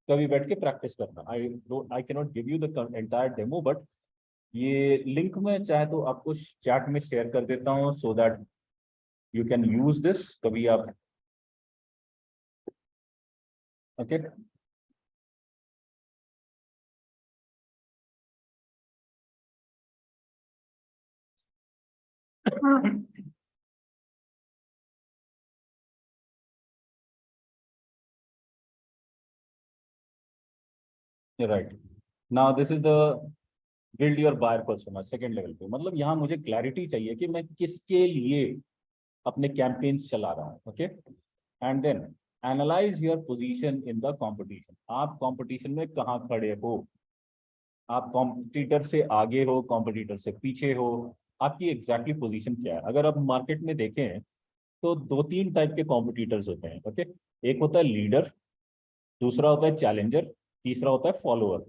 कभी बैठ के प्रैक्टिस करना। I can not give you the entire demo, but ये लिंक में चाहे तो आपको चैट में शेयर कर देता हूँ, so that you can use this कभी आप, okay. Right, now this is the build your buyer persona second level पे। मतलब यहाँ मुझे क्लैरिटी चाहिए कि मैं किसके लिए अपने कैंपेन्स चला रहा हूँ। Okay, and then analyse your position in the competition. आप कंपटीशन में कहाँ खड़े हो, आप कॉम्पिटिटर से आगे हो, कॉम्पिटिटर से पीछे हो, आपकी एग्जैक्टली पोजीशन क्या है। अगर आप मार्केट में देखें तो दो तीन टाइप के कॉम्पिटिटर्स होते हैं। ओके, एक होता है लीडर, दूसरा होता है चैलेंजर, तीसरा होता है फॉलोअर।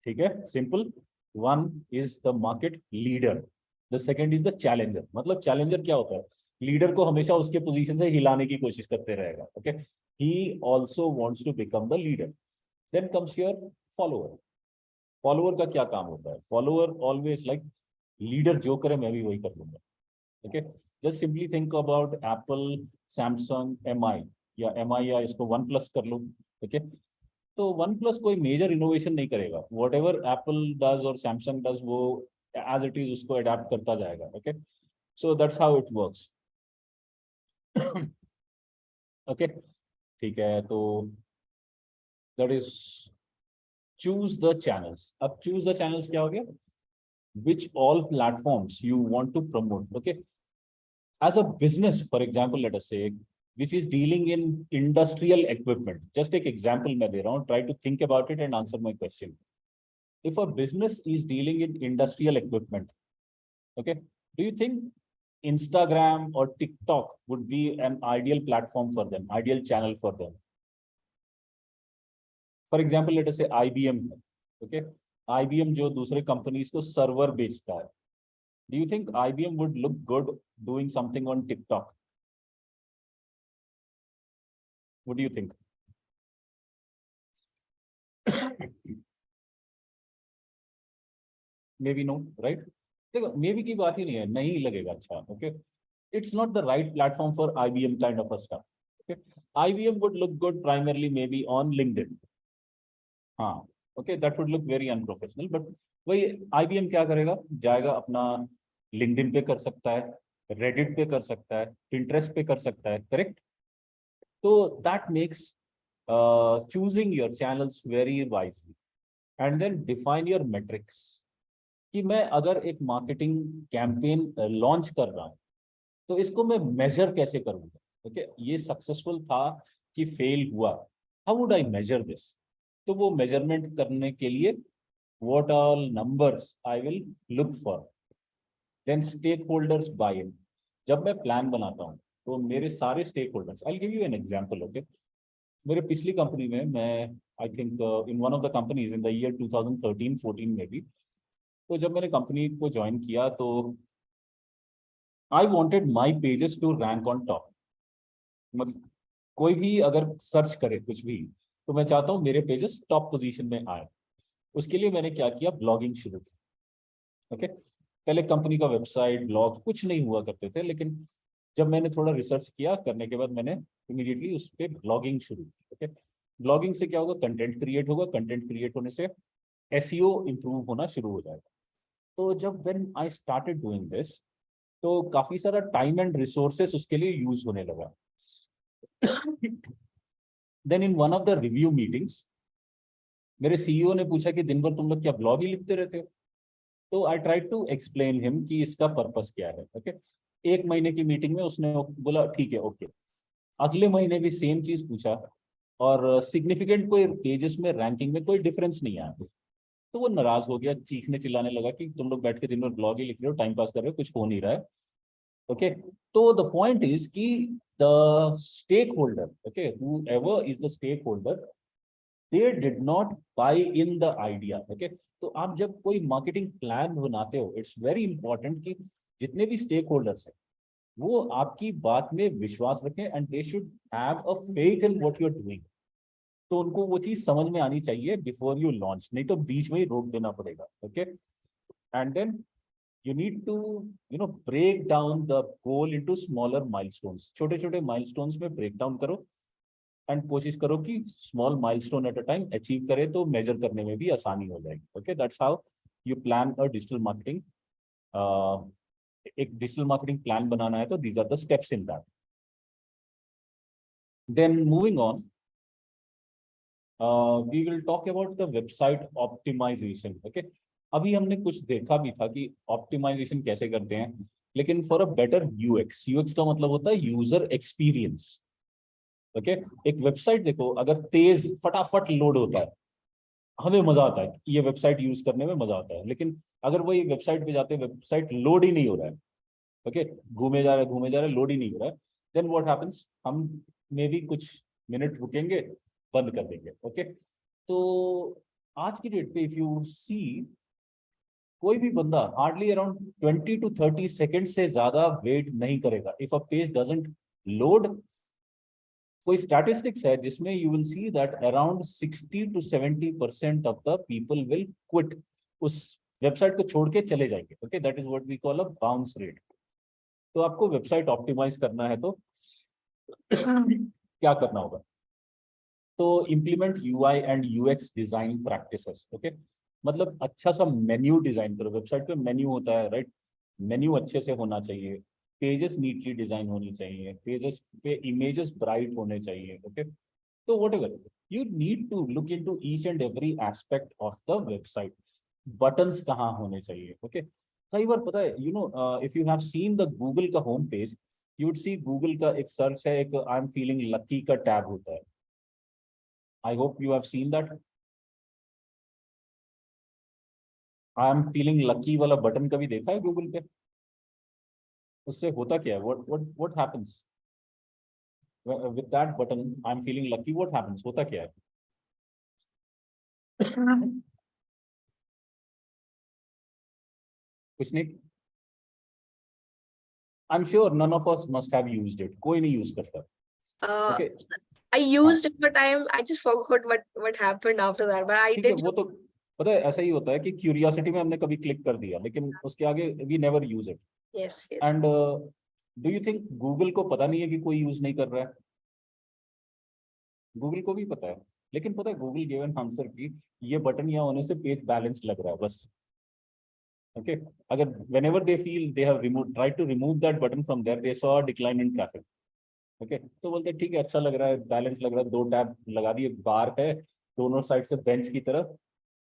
ठीक है, simple. One is the market leader, the second is the challenger. मतलब चैलेंजर क्या होता है, लीडर को हमेशा उसके पोजीशन से हिलाने की कोशिश करते रहेगा। Okay, he also wants to become the leader. Then comes your follower. Follower का क्या काम होता है, फॉलोअर ऑलवेज लाइक लीडर जो करे मैं भी वही कर लूंगा। Okay, just simply think about Apple, Samsung, M I, या एम आई या इसको वन प्लस कर लो। ओके, तो वन प्लस कोई मेजर इनोवेशन नहीं करेगा, वॉट एवर एप्पल डज और सैमसंग डज वो एज इट इज उसको अडेप्ट करता जाएगा। Okay, so that's how it works. Okay, ठीक है, तो that is choose the channels. अब चूज द चैनल्स क्या हो गया, which all platforms you want to promote. Okay, as a business, for example, let us say, which is dealing in industrial equipment, just take example मैं दे रहा हूँ, try to think about it and answer my question. If a business is dealing in industrial equipment, okay, do you think Instagram or TikTok would be an ideal platform for them, ideal channel for them? For example, let us say IBM, okay, IBM जो दूसरे companies को server बेचता है, do you think IBM would look good doing something on TikTok? What do you think? Maybe no, right? देखो, maybe की बात ही नहीं है, नहीं लगेगा अच्छा। Okay, it's not the right platform for IBM kind of a stuff. Okay, IBM would look good primarily maybe on LinkedIn. हाँ, okay, that would look very unprofessional, but वही IBM क्या करेगा, जाएगा अपना LinkedIn पे कर सकता है, Reddit पे कर सकता है, Pinterest पे कर सकता है, correct? So that makes choosing your channels very wisely, and then define your metrics कि मैं अगर एक मार्केटिंग कैंपेन लॉन्च कर रहा हूँ तो इसको मैं मेजर कैसे करूँगा। ओके, ये सक्सेसफुल था कि फेल हुआ, how would I measure this. तो वो मेजरमेंट करने के लिए what all numbers I will look for. Then stakeholders buy in. जब मैं प्लान बनाता हूँ तो मेरे सारे stakeholders, I give you an example. Okay, मेरे पिछली कंपनी में मैं I think in one of the companies in the year 2013-14 में भी, तो जब मैंने कंपनी को ज्वाइन किया तो I wanted my pages to rank on top. मतलब कोई भी अगर सर्च करे कुछ भी तो मैं चाहता हूँ मेरे पेजेस टॉप पोजीशन में आए। उसके लिए मैंने क्या किया, ब्लॉगिंग शुरू की। ओके, पहले कंपनी का वेबसाइट, ब्लॉग कुछ नहीं हुआ करते थे, लेकिन जब मैंने थोड़ा रिसर्च किया करने के बाद मैंने इमीडिएटली उस पर ब्लॉगिंग शुरू की। ओके, ब्लॉगिंग से क्या होगा, कंटेंट क्रिएट होगा, कंटेंट क्रिएट होने से एसईओ इंप्रूव होना शुरू हो जाएगा। तो जब when I started doing this तो काफी सारा टाइम एंड रिसोर्सेस उसके लिए यूज होने लगा। Then in one of the review meetings मेरे सीईओ ने पूछा कि दिन भर तुम लोग क्या ब्लॉग ही लिखते रहते हो। तो I try to explain him कि इसका पर्पस क्या है। ओके, एक महीने की मीटिंग में उसने बोला ठीक है, ओके। अगले महीने भी सेम चीज पूछा और सिग्निफिकेंट कोई पेजेस में रैंकिंग में कोई डिफरेंस नहीं आया। तो वो नाराज हो गया, चीखने चिल्लाने लगा कि तुम लोग बैठ के दिन भर ब्लॉग ही लिख रहे हो, टाइम पास कर रहे हो, कुछ हो नहीं रहा है। ओके, तो द पॉइंट इज कि the stakeholder, okay, whoever is the stakeholder, they did not buy in the idea. Okay, तो आप जब कोई मार्केटिंग प्लान बनाते हो, इट्स वेरी इंपॉर्टेंट कि जितने भी स्टेक होल्डर्स हैं वो आपकी बात में विश्वास रखें and they should have a faith in what you are doing. तो उनको वो चीज समझ में आनी चाहिए बिफोर यू लॉन्च, नहीं तो बीच में ही रोक देना पड़ेगा। Okay, and then you need to break down the goal into smaller milestones। छोटे छोटे milestones में break down करो एंड कोशिश करो कि small milestone at a time achieve करे तो मेजर करने में भी आसानी हो जाएगी। Okay, that's how you plan a digital marketing एक डिजिटल मार्केटिंग प्लान बनाना है तो these are the steps in that. Then moving on, we will talk about the website optimisation. Okay, अभी हमने कुछ देखा भी था कि ऑप्टिमाइजेशन कैसे करते हैं, लेकिन for a better UX. UX का मतलब होता है यूजर एक्सपीरियंस. ओके, एक वेबसाइट देखो, अगर तेज फटाफट लोड होता है, हमें मजा आता है, ये वेबसाइट यूज करने में मजा आता है. लेकिन अगर वही वेबसाइट पे जाते हैं, वेबसाइट लोड ही नहीं हो रहा है, ओके, घूमे जा रहे लोड ही नहीं हो रहा है, देन व्हाट हैपेंस, हम मे बी कुछ मिनट रुकेंगे, बंद कर देंगे. ओके, तो आज की डेट पे इफ यू सी, कोई भी बंदा हार्डली अराउंड 20 to 30 सेकेंड से ज्यादा वेट नहीं करेगा if a page doesn't load. कोई स्टैटिस्टिक्स है जिसमें you will see that around 60 to 70% of the people will quit, उस वेबसाइट को छोड़ के चले जाएंगे. Okay, that is what we call a bounce rate. तो आपको वेबसाइट ऑप्टिमाइज करना है तो क्या करना होगा? तो implement UI and UX design practices. Okay, मतलब अच्छा सा मेन्यू डिजाइन करो. वेबसाइट पे मेन्यू होता है, राइट? मेन्यू अच्छे से होना चाहिए, पेजेस नीटली डिजाइन होनी चाहिए, पेजेस पे इमेजेस ब्राइट होने चाहिए. ओके, तो whatever, you need to look into each and every aspect of the website. Buttons कहाँ होने चाहिए? ओके, कई बार पता है, you know, if you have seen the Google का home page, you would see Google का एक सर्च है, एक आई एम फीलिंग लकी का टैब होता है. I hope you have seen that. I am feeling lucky वाला बटन कभी देखा है गूगल पे? उससे होता क्या है? What happens with that button? I am feeling lucky. What happens? होता क्या है? कुछ नहीं. I'm sure none of us must have used it. कोई नहीं use करता.
Uh,
Okay.
I used it, but I just forgot what happened after that. But I
ठीक है,
did.
वो तो पता है, ऐसा ही होता है कि क्यूरियोसिटी में हमने कभी क्लिक कर दिया, लेकिन उसके आगे we never use it.
Yes, yes.
And do you think Google को पता नहीं है कि कोई यूज नहीं कर रहा है? गूगल को भी पता है, लेकिन पता है गूगल गिवन आंसर की ये बटन यहाँ होने से पेज बैलेंस लग रहा है बस. ओके, अगर whenever they feel they have removed, tried to remove that button from there, they saw a decline in traffic. Okay, तो बोलते हैं ठीक है, अच्छा लग रहा है, बैलेंस लग रहा है, दो टैब लगा दिए, बार है दोनों साइड से, बेंच की तरफ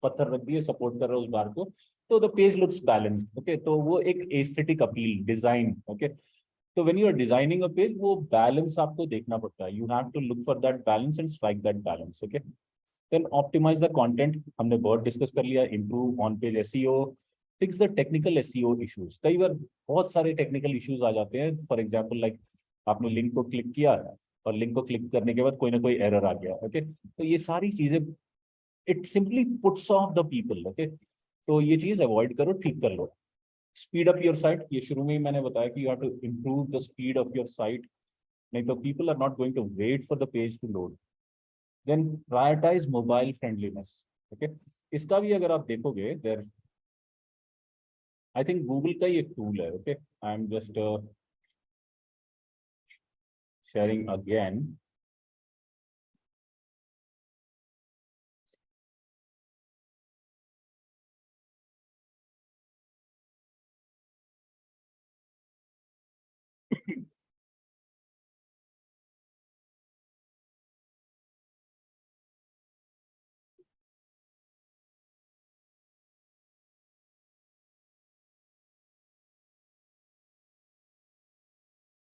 पत्थर रख दिए, सपोर्ट कर रहा है उस बार को, तो the page looks balanced. Okay, तो वो एक एस्थेटिक अपील, डिजाइन. ओके, तो when you are designing a page, वो बैलेंस आपको देखना पड़ता है. You have to look for that balance and strike that balance. Okay, then optimise the content, हमने बहुत डिस्कस कर लिया. Improve on page SEO, fix the technical SEO issues. कई बार बहुत सारे टेक्निकल इश्यूज आ जाते हैं. फॉर एग्जांपल लाइक आपने लिंक को क्लिक किया और लिंक को क्लिक करने के बाद कोई ना कोई एरर आ गया. ओके, तो ये सारी चीजें, it simply puts off the people. Okay, तो ये चीज अवॉइड करो, ठीक कर लो. स्पीड अप योर साइट, ये शुरू में ही मैंने बताया कि you have to improve the speed of your site, नहीं तो people are not going to wait for the page to load. Then prioritise mobile friendliness. Okay, इसका भी अगर आप देखोगे, देयर आई थिंक गूगल का ही एक टूल है. Okay, I am just sharing again.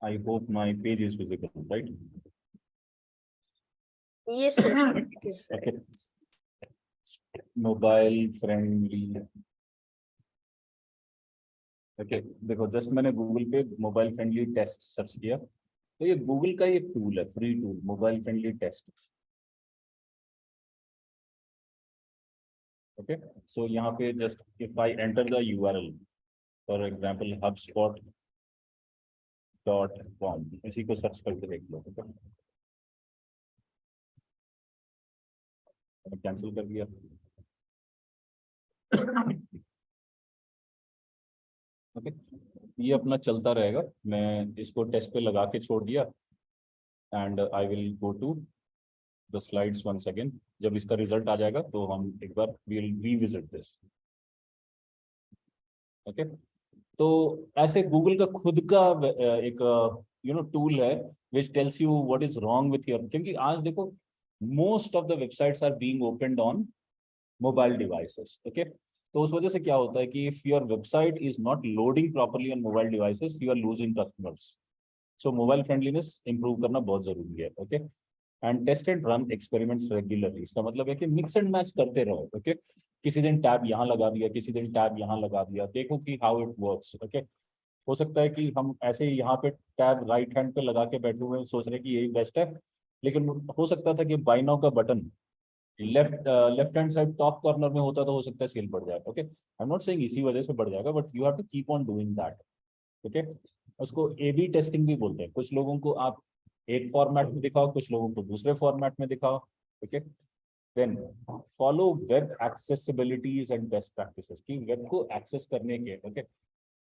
I hope my page is visible, right?
Yes, sir. Yes, sir.
Okay. Mobile friendly. Okay, देखो just मैंने गूगल पे मोबाइल फ्रेंडली टेस्ट सर्च किया, तो ये Google का एक टूल है, free tool, mobile friendly test. Okay, so यहाँ पे just if I enter the URL, for example hubspot.com, इसी को सर्च करके देख लो. ओके, कैंसिल कर दिया. ओके, ये अपना चलता रहेगा, मैं इसको टेस्ट पे लगा के छोड़ दिया, and I will go to the slides once again. जब इसका रिजल्ट आ जाएगा तो हम एक बार we will revisit this. Okay, तो ऐसे गूगल का खुद का एक टूल है which tells you what is wrong with your, क्योंकि आज देखो most of the websites are being opened on mobile devices, okay. तो उस वजह से क्या होता है कि if your website is not loading properly on mobile devices, you are losing customers. So mobile friendliness improve करना बहुत जरूरी है, okay. And test and run experiments regularly, इसका मतलब है कि मिक्स एंड मैच करते रहो, ओके। किसी दिन टैब यहाँ लगा दिया, किसी दिन टैब यहाँ लगा दिया, देखो कि हाउ इट वर्क्स, ओके। हो सकता है कि हम ऐसे ही यहाँ पे टैब राइट हैंड पे लगा के बैठे हुए हैं, सोच रहे हैं कि यही बेस्ट है, लेकिन हो सकता था कि बाय नाउ का button left hand side top corner में होता, तो हो सकता है सेल बढ़ जाए, okay. I am not saying इसी वजह से बढ़ जाएगा, but you have to keep on doing that, okay. उसको ए बी टेस्टिंग भी बोलते हैं। कुछ लोगों को आप एक फॉर्मेट में दिखाओ, कुछ लोगों को दूसरे फॉर्मेट में दिखाओ, okay. Then follow web accessibilities and best practices, की वेब को एक्सेस करने के, okay,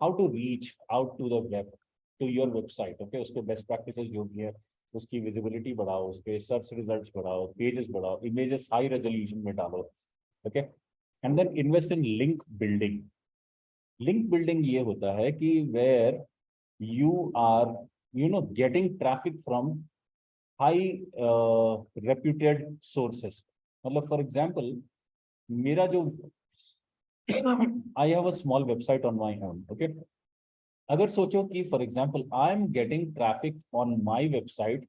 how to reach out to the web, to your website, okay. उसके बेस्ट प्रैक्टिसेस जो भी है, उसकी विजिबिलिटी बढ़ाओ, उसके सर्च रिजल्ट्स बढ़ाओ, पेजेस बढ़ाओ, इमेजेस हाई रेजोल्यूशन में डालो, okay. And then invest in link building. Link building ये होता है कि where you are getting traffic from high reputed sources। मतलब फॉर एग्जांपल मेरा जो I have a small website on my own, okay। अगर सोचो कि for example I am getting traffic on my website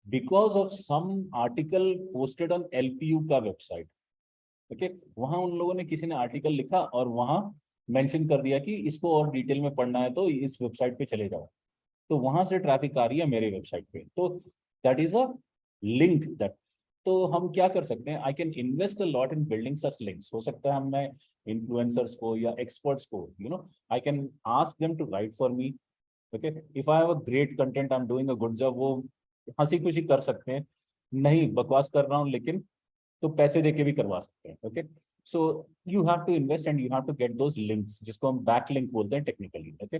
because of some article posted on LPU का website, okay. वहां उन लोगों ने, किसी ने आर्टिकल लिखा और वहां मेंशन कर दिया कि इसको और डिटेल में पढ़ना है तो इस वेबसाइट पे चले जाओ, तो वहां से ट्रैफिक आ रही है मेरे वेबसाइट पे, तो that is a link that. तो हम क्या कर सकते हैं, I can invest a lot in building such links. हो सकता है हम मैं इन्फ्लुएंसर्स को या एक्सपर्ट्स को I can ask them to write for me, okay. If I have a great content, I am doing a good job, वो हंसी खुशी कर सकते हैं, नहीं बकवास कर रहा हूँ लेकिन, तो पैसे देके भी करवा सकते हैं, okay. So you have to invest and you have to get those links, जिसको हम बैक लिंक बोलते हैं technically, okay.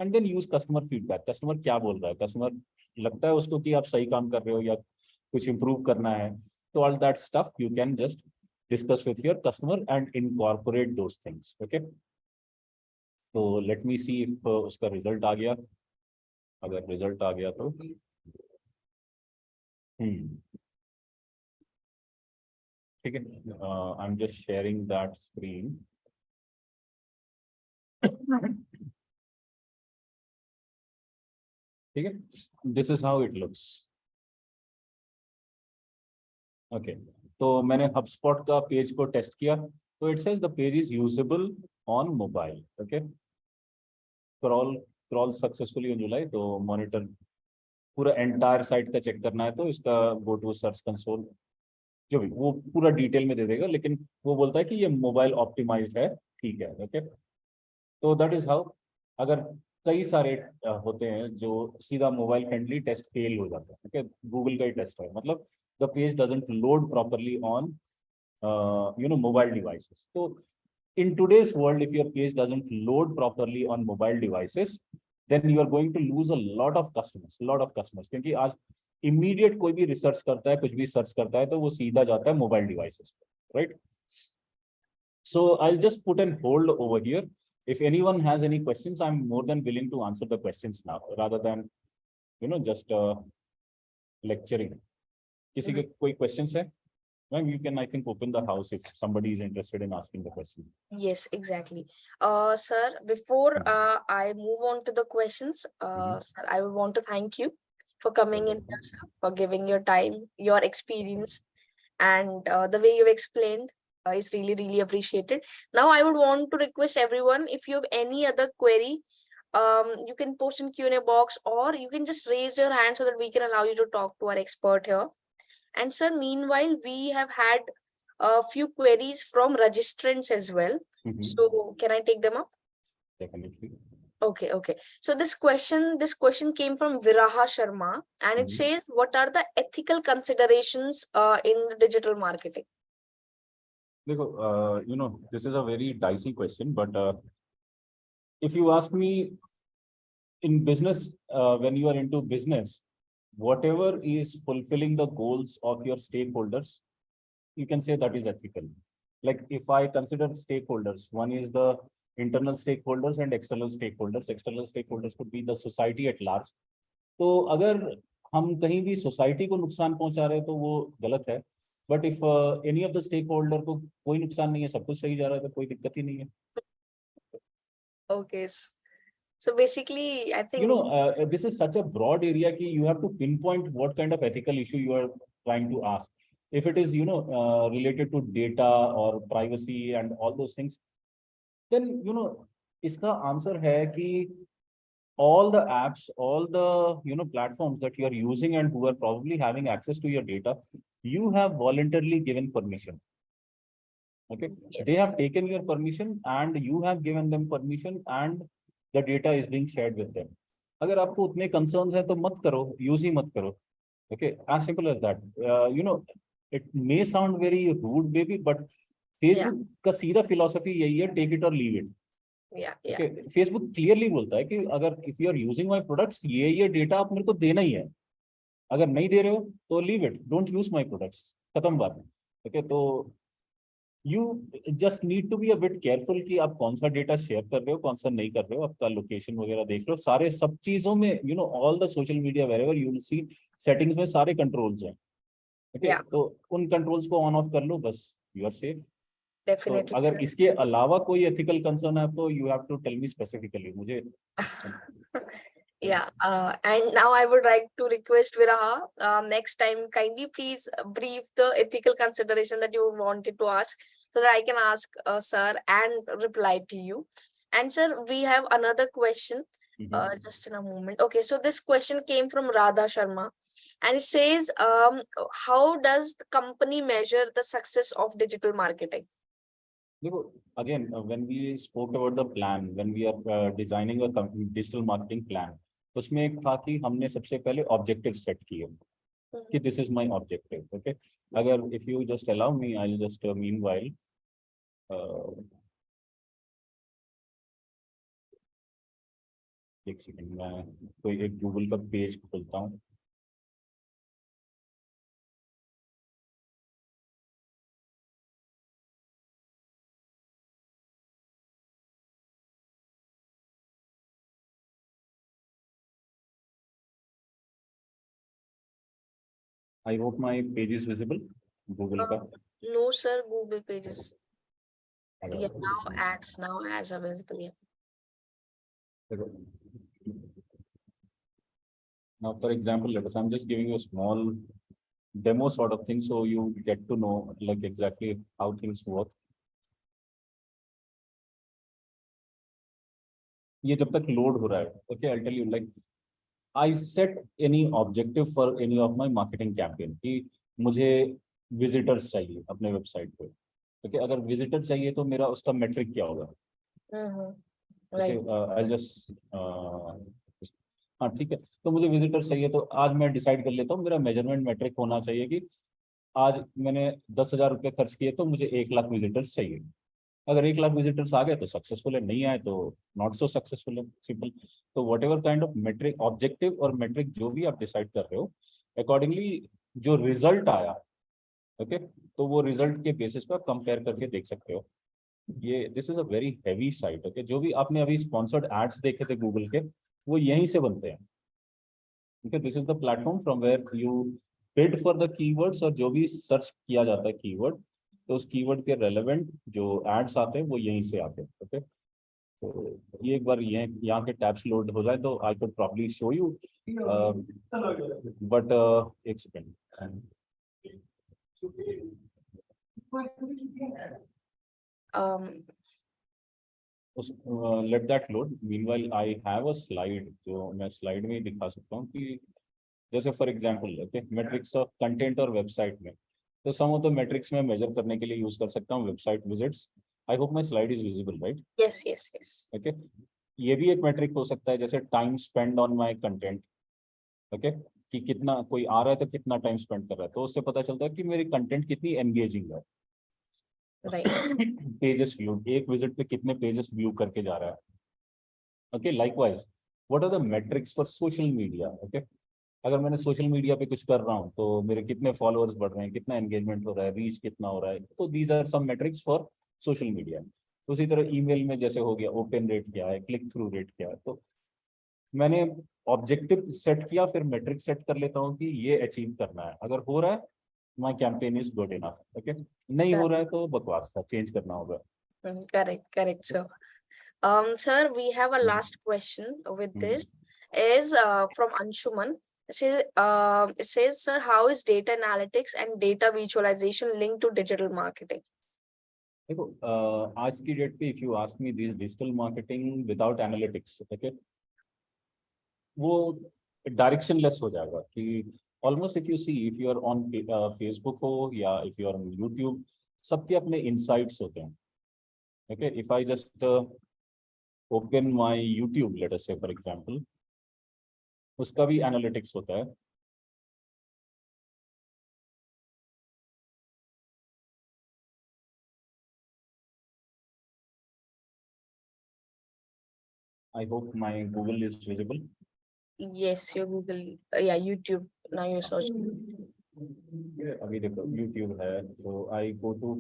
And then use customer feedback. Customer क्या बोल रहा है, कस्टमर लगता है उसको कि आप सही काम कर रहे हो या कुछ इंप्रूव करना है, तो all that stuff you can just discuss with your customer and incorporate those things, okay. तो लेट मी सी इफ उसका रिजल्ट आ गया। अगर रिजल्ट आ गया तो ठीक है, आई am just sharing that screen. ठीक है, this is how it looks, okay. तो मैंने HubSpot का पेज को टेस्ट किया, तो it says the page is usable on mobile, okay. Crawl successfully on July, तो मॉनिटर पूरा एंटायर साइट का चेक करना है तो इसका गो टू सर्च कंसोल, जो भी वो पूरा डिटेल में दे देगा, लेकिन वो बोलता है कि ये मोबाइल ऑप्टिमाइज्ड है, ठीक है, ओके। तो दैट इज हाउ। अगर कई सारे होते हैं जो सीधा मोबाइल फ्रेंडली टेस्ट फेल हो जाता है, ओके। गूगल का ही टेस्ट है, मतलब the page doesn't load properly on mobile devices। So in today's world, if your page doesn't load properly on mobile devices, then you are going to lose a lot of customers, क्योंकि आज immediate कोई भी research करता है, कुछ भी search करता है, तो वो सीधा जाता है मोबाइल डिवाइसेस पे, right. So I'll just put an hold over here. If anyone has any questions, I'm more than willing to answer the questions now, rather than just lecturing. किसी के कोई questions है? Ma'am, you can, I think, open the house if somebody is interested in asking the question.
Yes, exactly. Sir, before I move on to the questions, sir, I would want to thank you for coming in here, sir, for giving your time, your experience, and the way you've explained is really, really appreciated. Now, I would want to request everyone, if you have any other query, you can post in Q&A box, or you can just raise your hand so that we can allow you to talk to our expert here. And sir, meanwhile, we have had a few queries from registrants as well. So can I take them up?
Definitely.
Okay. So this question came from Viraha Sharma, and it says, what are the ethical considerations in digital marketing?
देखो, this is a very dicey question, but if you ask me, in business, when you are into business, whatever is fulfilling the goals of your stakeholders, you can say that is ethical. Like if I consider stakeholders, one is the internal stakeholders and external stakeholders. External stakeholders could be the society at large. तो अगर हम कहीं भी society को नुकसान पहुंचा रहे हैं तो वो गलत है, but if any of the stakeholder को कोई नुकसान नहीं है, सब कुछ सही जा रहा है, तो कोई दिक्कत ही नहीं है.
Okay. So basically, I think
This is such a broad area कि you have to pinpoint what kind of ethical issue you are trying to ask. If it is related to data or privacy and all those things, then इसका answer है कि all the apps, all the platforms that you are using and who are probably having access to your data, you have voluntarily given permission. Okay, they have taken your permission and you have given them permission and the data is being shared with them. अगर आपको उतने concerns है तो मत करो, use ही मत करो. Okay, as simple as that. It may sound very rude maybe, but Facebook का सीधा philosophy यही है, take it or leave it. Okay, Facebook clearly बोलता है कि अगर if you are using my products, ये data आप मेरे को देना ही है. अगर नहीं दे रहे हो तो leave it, don't use my products. खत्म बात. Okay, तो you just need to be a bit careful कि आप कौन सा डेटा शेयर कर रहे हो, कौन सा नहीं कर रहे हो, आपका लोकेशन वगैरह देख लो, सारे सब चीजों में all the social media wherever you will see settings में सारे controls हैं. Okay, तो उन controls को on off कर लो, बस you are safe.
Definitely.
तो अगर इसके अलावा कोई ethical concern है तो you have to tell me specifically. मुझे
Yeah, and now I would like to request Viraha, next time kindly please brief the ethical consideration that you wanted to ask so that I can ask sir and reply to you. And sir, we have another question. Just in a moment. Okay, so this question came from Radha Sharma and it says, how does the company measure the success of digital marketing?
Again, when we spoke about the plan, when we are designing a digital marketing plan, उसमें एक था कि हमने सबसे पहले objective set किए कि this is my objective. Okay, अगर if you just allow me, I will just meanwhile एक सेकंड, मैं कोई एक गूगल का पेज खोलता हूँ. I hope my page is visible. Google ka.
No, sir. Google pages. Yeah, now ads are visible. Yeah.
Now, for example, let us. I'm just giving you a small demo sort of thing, so you get to know like exactly how things work. ये जब तक load हो रहा है, okay, I'll tell you, like I set any objective for any of my marketing campaign कि मुझे visitors चाहिए अपने website पे. Okay, अगर visitor चाहिए तो मेरा उसका metric क्या होगा?
Right.
Okay, I'll just हाँ ठीक है, तो मुझे विजिटर्स चाहिए तो आज मैं डिसाइड कर लेता हूँ मेरा मेजरमेंट मेट्रिक होना चाहिए कि आज मैंने 10,000 रुपये खर्च किए तो मुझे 1 लाख विजिटर्स चाहिए. अगर 1 लाख विजिटर्स आ गए तो सक्सेसफुल है, नहीं आए तो नॉट सो सक्सेसफुल है, सिंपल. तो whatever kind of metric, objective और मेट्रिक जो भी आप डिसाइड कर रहे हो, अकॉर्डिंगली जो रिजल्ट आया, ओके, तो वो रिजल्ट के बेसिस पर आप कंपेयर करके देख सकते हो. ये this is a very heavy site. Okay, जो भी आपने अभी स्पॉन्सर्ड एड्स देखे थे गूगल के, वो यहीं से बनते हैं. Okay, this is the platform from where you bid for the keywords, और जो भी सर्च किया जाता है कीवर्ड, तो उस कीवर्ड के रेलेवेंट जो एड्स आते हैं वो यहीं से आते हैं. ओके, तो ये एक बार ये यहाँ के टैब्स लोड हो जाए तो I could probably show you, but एक second. Let that load. Meanwhile I have a slide जो मैं स्लाइड में ही दिखा सकता हूँ कि जैसे for example, okay, matrix of content और वेबसाइट में, तो सम ऑफ द मैट्रिक्स में मेजर करने के लिए यूज कर सकता हूँ website visits. I hope my slide is visible, right?
Yes yes yes.
Okay, ये भी एक मैट्रिक हो सकता है जैसे time spend on my content. Okay, कि कितना कोई आ रहा है तो कितना टाइम स्पेंड कर रहा है, तो उससे पता चलता है कि मेरी कंटेंट कितनी एंगेजिंग है. पेजेस व्यू, एक विजिट पे कितने पेजेस व्यू करके जा रहा है. Okay, likewise what are the metrics for social media. Okay, अगर मैंने सोशल मीडिया पे कुछ कर रहा हूँ तो मेरे कितने फॉलोअर्स बढ़ रहे हैं, कितना एंगेजमेंट हो रहा है, रीच कितना हो रहा है, तो these are some metrics for social media. उसी तरह ईमेल में जैसे हो गया ओपन रेट क्या है, क्लिक थ्रू रेट क्या है। तो मैंने ऑब्जेक्टिव सेट किया, फिर मेट्रिक सेट कर लेता हूँ कि ये अचीव करना है। अगर हो रहा है my campaign is good enough, okay. नहीं हो रहा है तो बकवास था, चेंज करना होगा।
Correct, sir. Sir, we have a last question with this is from Anshuman. It says, sir, how is data analytics and data visualization linked to digital marketing?
देखो आज की डेट पे if you ask me this digital marketing without analytics, okay, वो directionless हो जाएगा कि almost if you see if you are on Facebook हो या if you are on YouTube, सबके अपने इनसाइट्स होते हैं। Okay, if I just open my YouTube let us say for example, उसका भी एनालिटिक्स होता है। I hope my Google is visible.
Yes, your Google, yeah, YouTube. Now you're searching.
अभी देखो YouTube है, तो आई गो टू,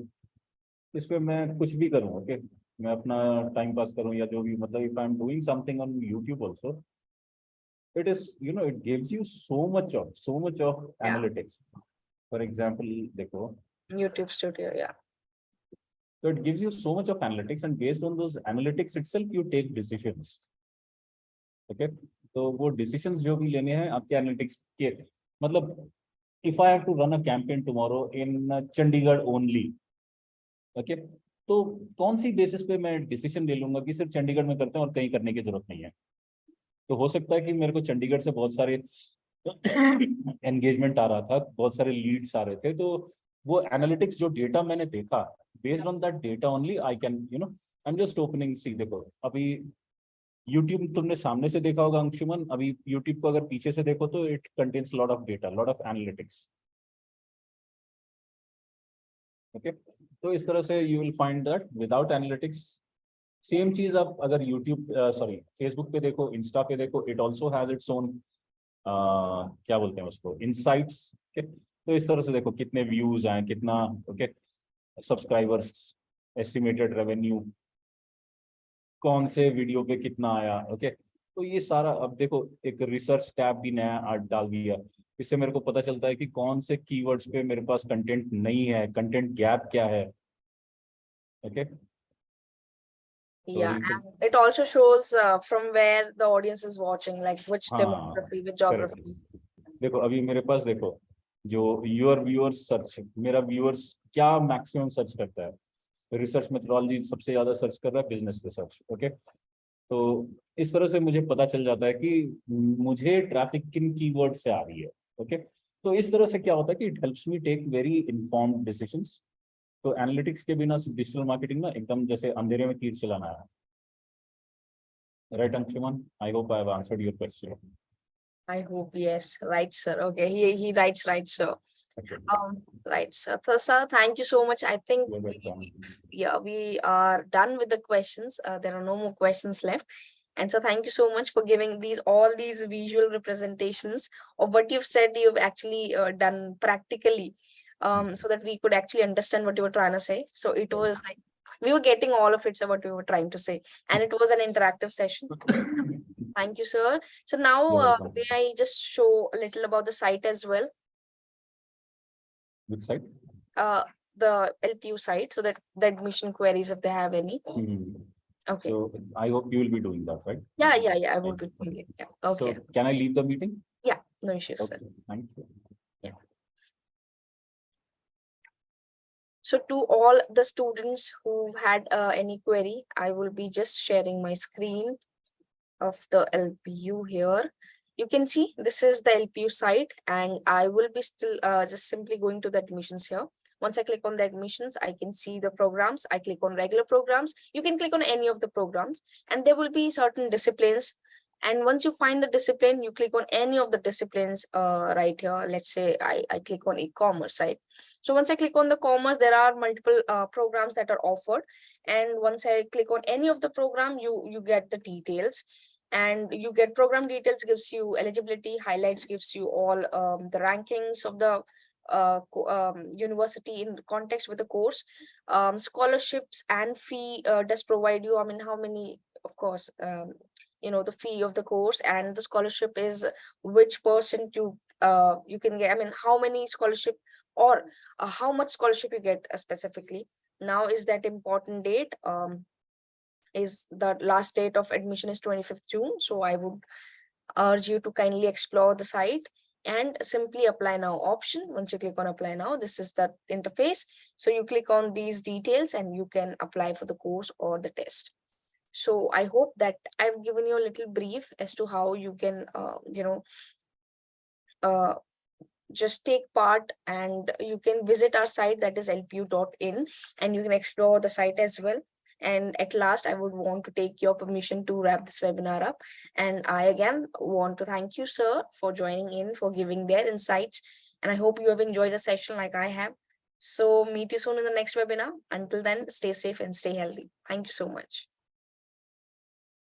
इस पे मैं कुछ भी करूँ, ओके, मैं अपना टाइम पास करूँ या जो भी, मतलब if I am doing something on YouTube also, it is, you know, it gives you so much of
Yeah.
analytics. For example, देखो,
YouTube Studio, yeah.
so it gives you so much of analytics and based on those analytics itself you take decisions. Okay, तो वो decisions जो भी लेने हैं आपके analytics के, मतलब if I have to run a campaign tomorrow in Chandigarh only, okay, तो कौन सी बेसिस पे मैं डिसीजन ले लूंगा कि सिर्फ चंडीगढ़ में करते हैं और कहीं करने की जरूरत नहीं है। तो हो सकता है कि मेरे को चंडीगढ़ से बहुत सारे एंगेजमेंट आ रहा था, बहुत सारे लीड्स आ रहे थे, तो वो एनालिटिक्स जो डेटा मैंने देखा, based on that data only I can, you know, I am just opening, see देखो अभी यूट्यूब तुमने सामने से देखा होगा अंशुमन, अभी यूट्यूब को अगर पीछे से देखो तो it contains lot of data, lot of analytics. Okay, तो इस तरह से you will find that without analytics, same चीज आप अगर यूट्यूब सॉरी फेसबुक पे देखो, इंस्टा पे देखो, it also has its own क्या बोलते हैं उसको, इनसाइट्स। तो इस तरह से देखो कितने व्यूज आए, कितना, ओके, सब्सक्राइबर्स, एस्टिमेटेड रेवेन्यू, कौन से वीडियो पे कितना आया, ओके। तो ये सारा, अब देखो एक रिसर्च टैब भी नया डाल दिया, इससे मेरे को पता चलता है कि कौन से कीवर्ड्स पे मेरे पास कंटेंट नहीं है, कंटेंट गैप क्या है, okay.
Yeah, and it also shows from where the audience is watching, like which
हाँ,
demography, which geography.
देखो अभी मेरे पास देखो जो यूर व्यूअर्स सर्च, मेरा व्यूअर्स क्या मैक्सिमम सर्च करता है, रिसर्च मेथोडोलॉजी सबसे ज्यादा सर्च कर रहा है बिजनेस रिसर्च, ओके। तो इस तरह से मुझे पता चल जाता है कि मुझे ट्रैफिक किन कीवर्ड से आ रही है, ओके। तो इस तरह से क्या होता है कि it helps me take very informed decisions. तो एनालिटिक्स के बिना डिजिटल मार्केटिंग ना एकदम जैसे अंधेरे में तीर चलाना है। Right Anshuman, I hope I have answered your question.
I hope, yes, right, sir. Okay, he writes right, sir. Right, sir. So, sir, thank you so much. I think we are done with the questions. There are no more questions left. And so thank you so much for giving all these visual representations of what you've said you've actually done practically, so that we could actually understand what you were trying to say. So it was like we were getting all of it, so what we were trying to say, and it was an interactive session. Thank you, sir. So now, may I just show a little about the site as well?
Which site?
The LPU site, so that the admission queries, if they have any. Okay.
So I hope you will be doing that, right?
Yeah, I will be doing it. Yeah. Okay.
So can I leave the meeting?
Yeah, no issues,
Okay,
sir.
thank you.
Yeah. So to all the students who had any query, I will be just sharing my screen of the LPU here. You can see this is the LPU site, and I will be still just simply going to the admissions here. Once I click on the admissions, I can see the programs. I click on regular programs. You can click on any of the programs, and there will be certain disciplines. And once you find the discipline, you click on any of the disciplines right here. Let's say I click on e-commerce, right? So once I click on the commerce, there are multiple programs that are offered. And once I click on any of the program, you get the details. And you get program details, gives you eligibility, highlights gives you all the rankings of the university in context with the course. Scholarships and fee does provide you, I mean, how many, of course, the fee of the course, and the scholarship is which percent you can get, I mean, how many scholarship, or how much scholarship you get specifically. Now is that important date. Is the last date of admission is 25th June. So I would urge you to kindly explore the site and simply apply now option. Once you click on apply now, this is the interface. So you click on these details and you can apply for the course or the test. So I hope that I've given you a little brief as to how you can, just take part, and you can visit our site, that is lpu.in, and you can explore the site as well. And at last, I would want to take your permission to wrap this webinar up. And I again want to thank you, sir, for joining in, for giving their insights. And I hope you have enjoyed the session like I have. So meet you soon in the next webinar. Until then, stay safe and stay healthy. Thank you so much.